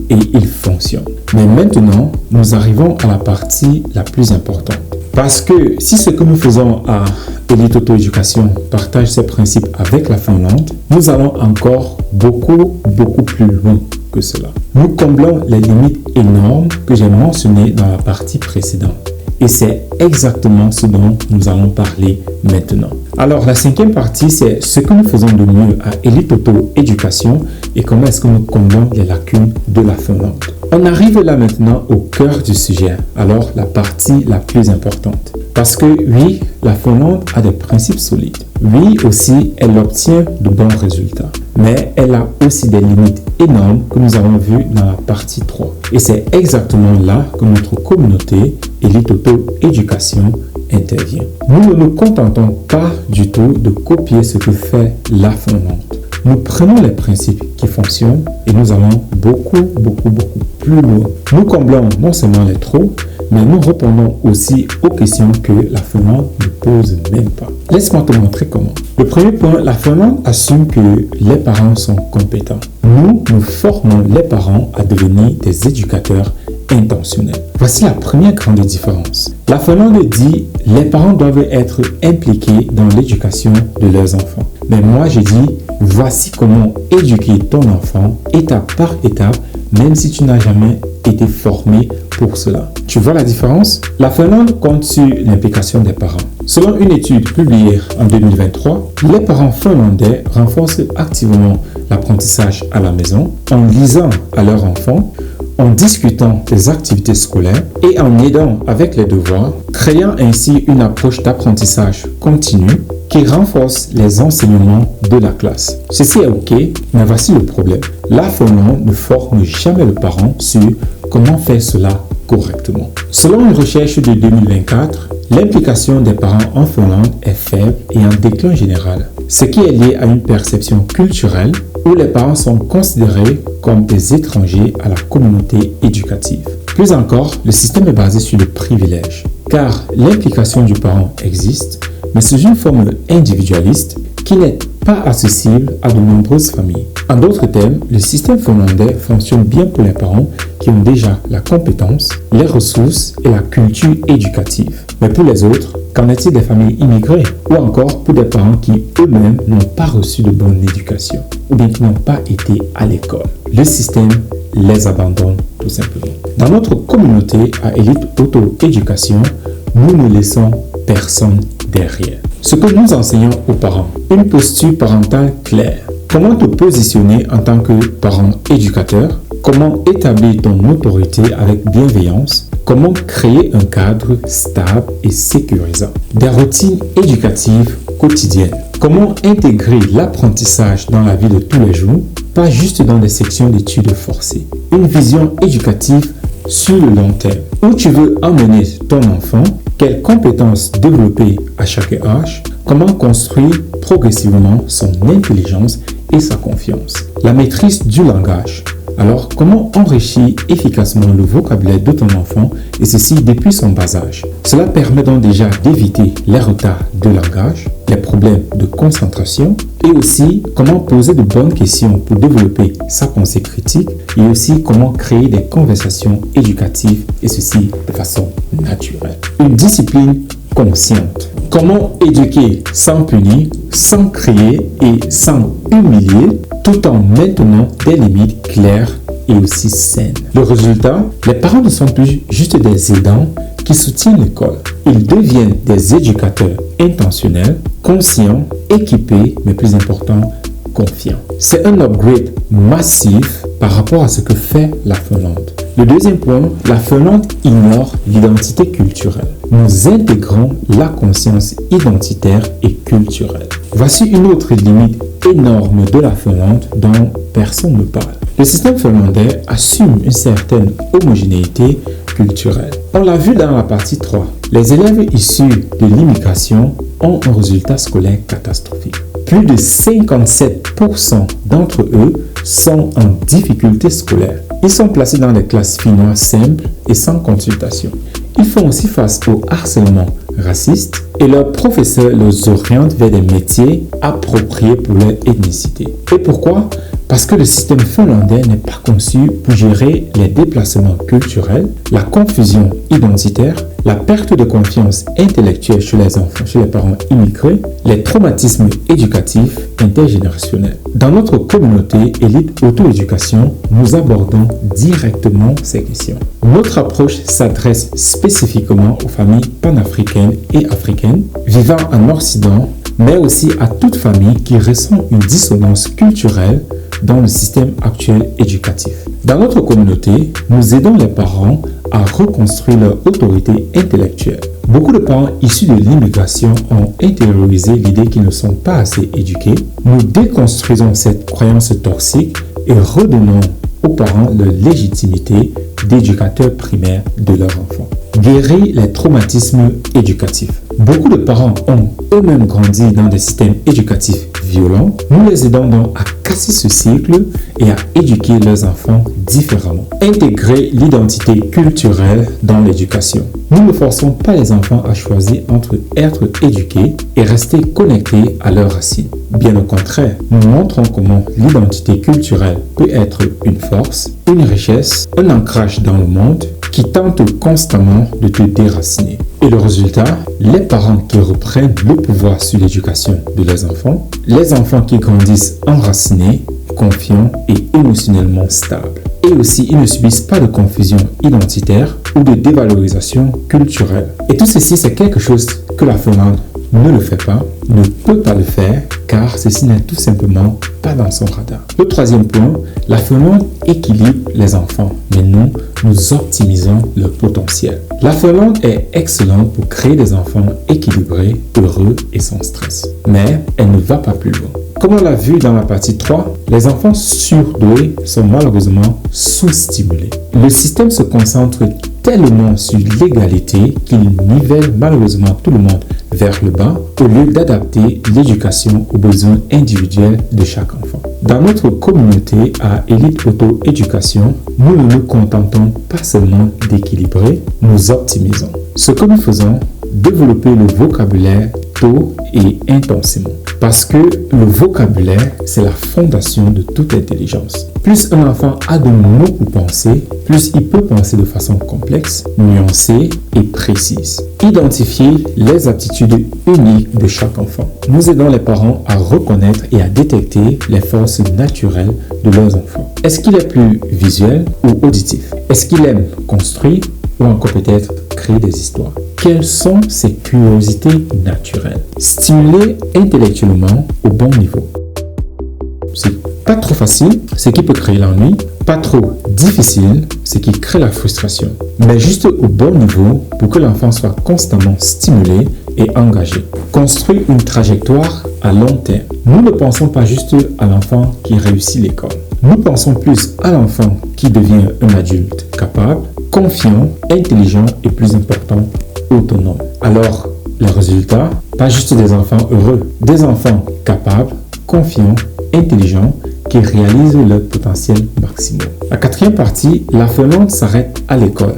et ils fonctionnent. Mais maintenant, nous arrivons à la partie la plus importante. Parce que si ce que nous faisons à Elite Auto Éducation partage ces principes avec la Finlande, nous allons encore beaucoup plus loin que cela. Nous comblons les limites énormes que j'ai mentionnées dans la partie précédente. Et c'est exactement ce dont nous allons parler maintenant. Alors, la cinquième partie, c'est ce que nous faisons de mieux à Elite Auto Éducation et comment est-ce que nous comblons les lacunes de la Finlande. On arrive là maintenant au cœur du sujet, alors la partie la plus importante. Parce que oui, la Finlande a des principes solides. Oui, aussi, elle obtient de bons résultats. Mais elle a aussi des limites énormes que nous avons vues dans la partie 3. Et c'est exactement là que notre communauté Elite Auto Éducation intervient. Nous ne nous contentons pas du tout de copier ce que fait la Finlande. Nous prenons les principes qui fonctionnent et nous allons beaucoup plus loin. Nous comblons non seulement les trous, mais nous répondons aussi aux questions que la Finlande ne pose même pas. Laisse-moi te montrer comment. Le premier point, la Finlande assume que les parents sont compétents. Nous formons les parents à devenir des éducateurs intentionnels. Voici la première grande différence. La Finlande dit que les parents doivent être impliqués dans l'éducation de leurs enfants. Mais moi, je dis, voici comment éduquer ton enfant étape par étape, même si tu n'as jamais été formé pour cela. Tu vois la différence? La Finlande compte sur l'implication des parents. Selon une étude publiée en 2023, les parents finlandais renforcent activement l'apprentissage à la maison en lisant à leurs enfants, en discutant des activités scolaires et en aidant avec les devoirs, créant ainsi une approche d'apprentissage continu qui renforce les enseignements de la classe. Ceci est OK, mais voici le problème. La Finlande ne forme jamais le parent sur comment faire cela correctement. Selon une recherche de 2024, l'implication des parents en Finlande est faible et en déclin général, ce qui est lié à une perception culturelle où les parents sont considérés comme des étrangers à la communauté éducative. Plus encore, le système est basé sur le privilège, car l'implication du parent existe, mais sous une forme individualiste qui n'est pas accessible à de nombreuses familles. En d'autres termes, le système finlandais fonctionne bien pour les parents qui ont déjà la compétence, les ressources et la culture éducative. Mais pour les autres, qu'en est-il des familles immigrées ou encore pour des parents qui eux-mêmes n'ont pas reçu de bonne éducation ou bien qui n'ont pas été à l'école? Le système les abandonne tout simplement. Dans notre communauté à Elite Auto Éducation, nous ne laissons personne derrière. Ce que nous enseignons aux parents, une posture parentale claire. Comment te positionner en tant que parent éducateur? Comment établir ton autorité avec bienveillance? Comment créer un cadre stable et sécurisant? Des routines éducatives quotidiennes. Comment intégrer l'apprentissage dans la vie de tous les jours, pas juste dans des sections d'études forcées. Une vision éducative sur le long terme. Où tu veux emmener ton enfant? Quelles compétences développer à chaque âge? Comment construire progressivement son intelligence et sa confiance? La maîtrise du langage. Alors, comment enrichir efficacement le vocabulaire de ton enfant et ceci depuis son bas âge? Cela permet donc déjà d'éviter les retards de langage, les problèmes de concentration et aussi comment poser de bonnes questions pour développer sa pensée critique et aussi comment créer des conversations éducatives et ceci de façon naturelle. Une discipline consciente. Comment éduquer sans punir, sans crier et sans humilier, tout en maintenant des limites claires et aussi saines. Le résultat, les parents ne sont plus juste des aidants qui soutiennent l'école. Ils deviennent des éducateurs intentionnels, conscients, équipés, mais plus important, confiants. C'est un upgrade massif par rapport à ce que fait la Finlande. Le deuxième point, la Finlande ignore l'identité culturelle. Nous intégrons la conscience identitaire et culturelle. Voici une autre limite énorme de la Finlande dont personne ne parle. Le système finlandais assume une certaine homogénéité culturelle. On l'a vu dans la partie 3. Les élèves issus de l'immigration ont un résultat scolaire catastrophique. Plus de 57% d'entre eux sont en difficulté scolaire. Ils sont placés dans des classes finnoises simples et sans consultation. Ils font aussi face au harcèlement raciste et leurs professeurs les orientent vers des métiers appropriés pour leur ethnicité. Et pourquoi? Parce que le système finlandais n'est pas conçu pour gérer les déplacements culturels, la confusion identitaire, la perte de confiance intellectuelle chez les enfants, chez les parents immigrés, les traumatismes éducatifs intergénérationnels. Dans notre communauté Élite Auto-Éducation, nous abordons directement ces questions. Notre approche s'adresse spécifiquement aux familles panafricaines et africaines vivant en Occident, mais aussi à toute famille qui ressent une dissonance culturelle dans le système actuel éducatif. Dans notre communauté, nous aidons les parents à reconstruire leur autorité intellectuelle. Beaucoup de parents issus de l'immigration ont intériorisé l'idée qu'ils ne sont pas assez éduqués. Nous déconstruisons cette croyance toxique et redonnons aux parents leur légitimité d'éducateurs primaires de leurs enfants. Guérir les traumatismes éducatifs. Beaucoup de parents ont eux-mêmes grandi dans des systèmes éducatifs violents. Nous les aidons donc à casser ce cycle et à éduquer leurs enfants différemment. Intégrer l'identité culturelle dans l'éducation. Nous ne forçons pas les enfants à choisir entre être éduqués et rester connectés à leurs racines. Bien au contraire, nous montrons comment l'identité culturelle peut être une force, une richesse, un ancrage dans le monde qui tente constamment de te déraciner. Et le résultat, les parents qui reprennent le pouvoir sur l'éducation de leurs enfants, les enfants qui grandissent enracinés, confiants et émotionnellement stables. Et aussi, ils ne subissent pas de confusion identitaire ou de dévalorisation culturelle. Et tout ceci, c'est quelque chose que la Finlande ne le fait pas, ne peut pas le faire, car ceci n'est tout simplement pas dans son radar. Le troisième point, la Finlande équilibre les enfants, mais nous optimisons leur potentiel. La Finlande est excellente pour créer des enfants équilibrés, heureux et sans stress. Mais elle ne va pas plus loin. Comme on l'a vu dans la partie 3, les enfants surdoués sont malheureusement sous-stimulés. Le système se concentre tellement sur l'égalité qu'il nivelle malheureusement tout le monde vers le bas au lieu d'adapter l'éducation aux besoins individuels de chaque enfant. Dans notre communauté à Élite Auto-Éducation, nous ne nous contentons pas seulement d'équilibrer, nous optimisons. Ce que nous faisons, développer le vocabulaire tôt et intensément. Parce que le vocabulaire, c'est la fondation de toute intelligence. Plus un enfant a de mots pour penser, plus il peut penser de façon complexe, nuancée et précise. Identifier les aptitudes uniques de chaque enfant. Nous aidons les parents à reconnaître et à détecter les forces naturelles de leurs enfants. Est-ce qu'il est plus visuel ou auditif? Est-ce qu'il aime construire ou encore peut-être créer des histoires? Quelles sont ses curiosités naturelles? Stimuler intellectuellement au bon niveau. C'est pas trop facile, ce qui peut créer l'ennui. Pas trop difficile, ce qui crée la frustration. Mais juste au bon niveau pour que l'enfant soit constamment stimulé et engagé. Construire une trajectoire à long terme. Nous ne pensons pas juste à l'enfant qui réussit l'école. Nous pensons plus à l'enfant qui devient un adulte capable, confiant, intelligent et plus important, autonome. Alors, les résultats, pas juste des enfants heureux, des enfants capables, confiants, intelligents, qui réalisent leur potentiel maximum. La quatrième partie, la Finlande s'arrête à l'école,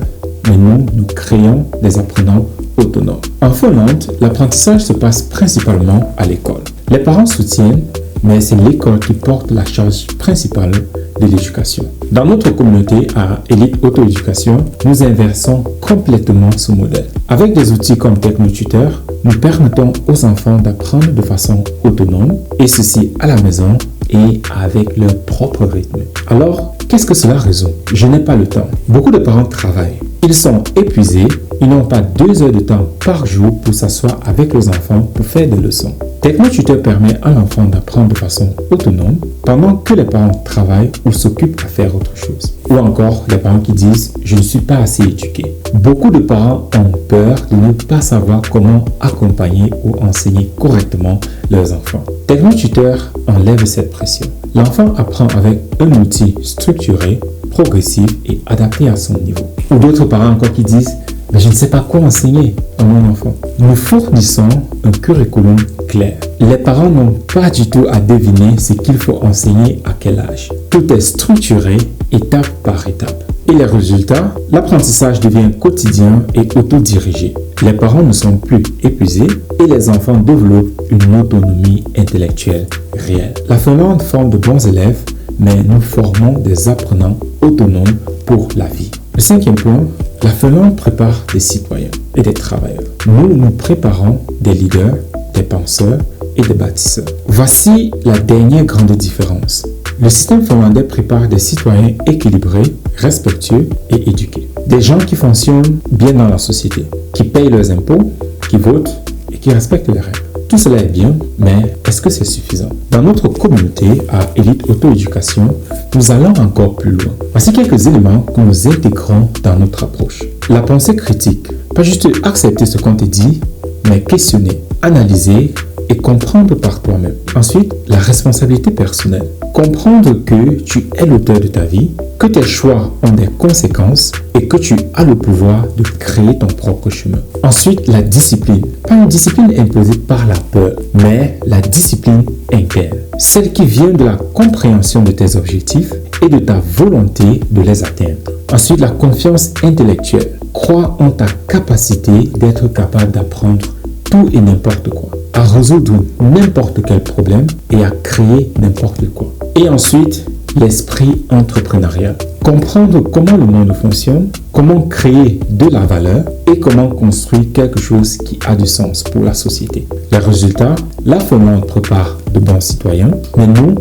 mais nous créons des apprenants autonomes. En Finlande, l'apprentissage se passe principalement à l'école. Les parents soutiennent, mais c'est l'école qui porte la charge principale de l'éducation. Dans notre communauté à Élite Auto-Éducation, nous inversons complètement ce modèle. Avec des outils comme TechnoTuteur, nous permettons aux enfants d'apprendre de façon autonome, et ceci à la maison et avec leur propre rythme. Alors, qu'est-ce que cela résout? Je n'ai pas le temps. Beaucoup de parents travaillent. Ils sont épuisés. Ils n'ont pas 2 heures de temps par jour pour s'asseoir avec les enfants pour faire des leçons. TechnoTuteur permet à l'enfant d'apprendre de façon autonome pendant que les parents travaillent ou s'occupent à faire autre chose. Ou encore les parents qui disent « je ne suis pas assez éduqué ». Beaucoup de parents ont peur de ne pas savoir comment accompagner ou enseigner correctement leurs enfants. TechnoTuteur enlève cette pression. L'enfant apprend avec un outil structuré, progressif et adapté à son niveau. Ou d'autres parents encore qui disent « mais je ne sais pas quoi enseigner à mon enfant ». Nous fournissons un curriculum clair. Les parents n'ont pas du tout à deviner ce qu'il faut enseigner à quel âge. Tout est structuré étape par étape. Et les résultats, l'apprentissage devient quotidien et autodirigé. Les parents ne sont plus épuisés et les enfants développent une autonomie intellectuelle réelle. La Finlande forme de bons élèves, mais nous formons des apprenants autonomes pour la vie. Le 5e point, la Finlande prépare des citoyens et des travailleurs. Nous préparons des leaders, des penseurs et des bâtisseurs. Voici la dernière grande différence. Le système finlandais prépare des citoyens équilibrés, respectueux et éduqués. Des gens qui fonctionnent bien dans la société, qui payent leurs impôts, qui votent et qui respectent les règles. Tout cela est bien, mais est-ce que c'est suffisant? Dans notre communauté à Elite Auto-Éducation, nous allons encore plus loin. Voici quelques éléments que nous intégrons dans notre approche. La pensée critique. Pas juste accepter ce qu'on te dit, mais questionner, analyser et comprendre par toi-même. Ensuite, la responsabilité personnelle. Comprendre que tu es l'auteur de ta vie, que tes choix ont des conséquences et que tu as le pouvoir de créer ton propre chemin. Ensuite, la discipline. Pas une discipline imposée par la peur, mais la discipline interne. Celle qui vient de la compréhension de tes objectifs et de ta volonté de les atteindre. Ensuite, la confiance intellectuelle. Crois en ta capacité d'être capable d'apprendre tout et n'importe quoi, à résoudre n'importe quel problème et à créer n'importe quoi. Et ensuite, l'esprit entrepreneurial. Comprendre comment le monde fonctionne, comment créer de la valeur et comment construire quelque chose qui a du sens pour la société. Les résultats, la Finlande prépare de bons citoyens, mais nous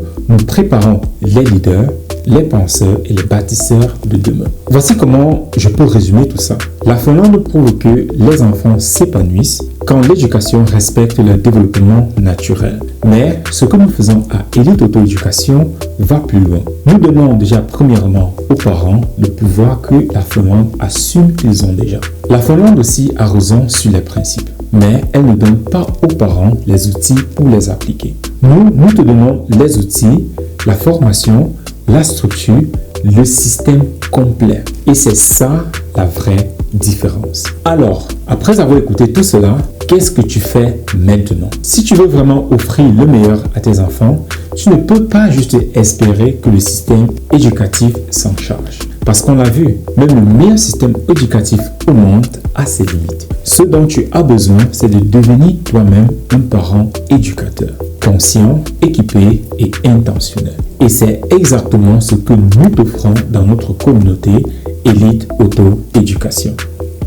préparons les leaders, les penseurs et les bâtisseurs de demain. Voici comment je peux résumer tout ça. La Finlande prouve que les enfants s'épanouissent quand l'éducation respecte leur développement naturel. Mais ce que nous faisons à Elite Auto-Éducation va plus loin. Nous donnons déjà premièrement aux parents le pouvoir que la Finlande assume qu'ils ont déjà. La Finlande aussi a raison sur les principes, mais elle ne donne pas aux parents les outils pour les appliquer. Nous te donnons les outils, la formation, la structure, le système complet. Et c'est ça la vraie différence. Alors, après avoir écouté tout cela, qu'est-ce que tu fais maintenant? Si tu veux vraiment offrir le meilleur à tes enfants, tu ne peux pas juste espérer que le système éducatif s'en charge. Parce qu'on l'a vu, même le meilleur système éducatif au monde a ses limites. Ce dont tu as besoin, c'est de devenir toi-même un parent éducateur, conscient, équipé et intentionnel. Et c'est exactement ce que nous t'offrons dans notre communauté Elite Auto-Éducation.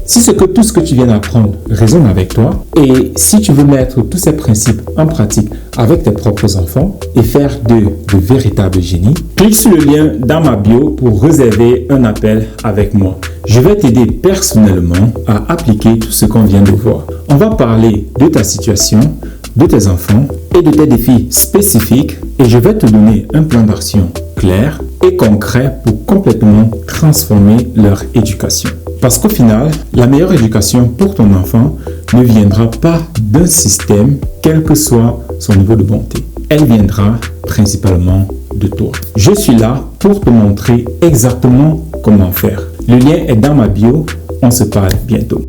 Si c'est que tout ce que tu viens d'apprendre résonne avec toi et si tu veux mettre tous ces principes en pratique avec tes propres enfants et faire d'eux de véritables génies, clique sur le lien dans ma bio pour réserver un appel avec moi. Je vais t'aider personnellement à appliquer tout ce qu'on vient de voir. On va parler de ta situation, de tes enfants et de tes défis spécifiques et je vais te donner un plan d'action clair et concret pour complètement transformer leur éducation. Parce qu'au final, la meilleure éducation pour ton enfant ne viendra pas d'un système, quel que soit son niveau de bonté. Elle viendra principalement de toi. Je suis là pour te montrer exactement comment faire. Le lien est dans ma bio. On se parle bientôt.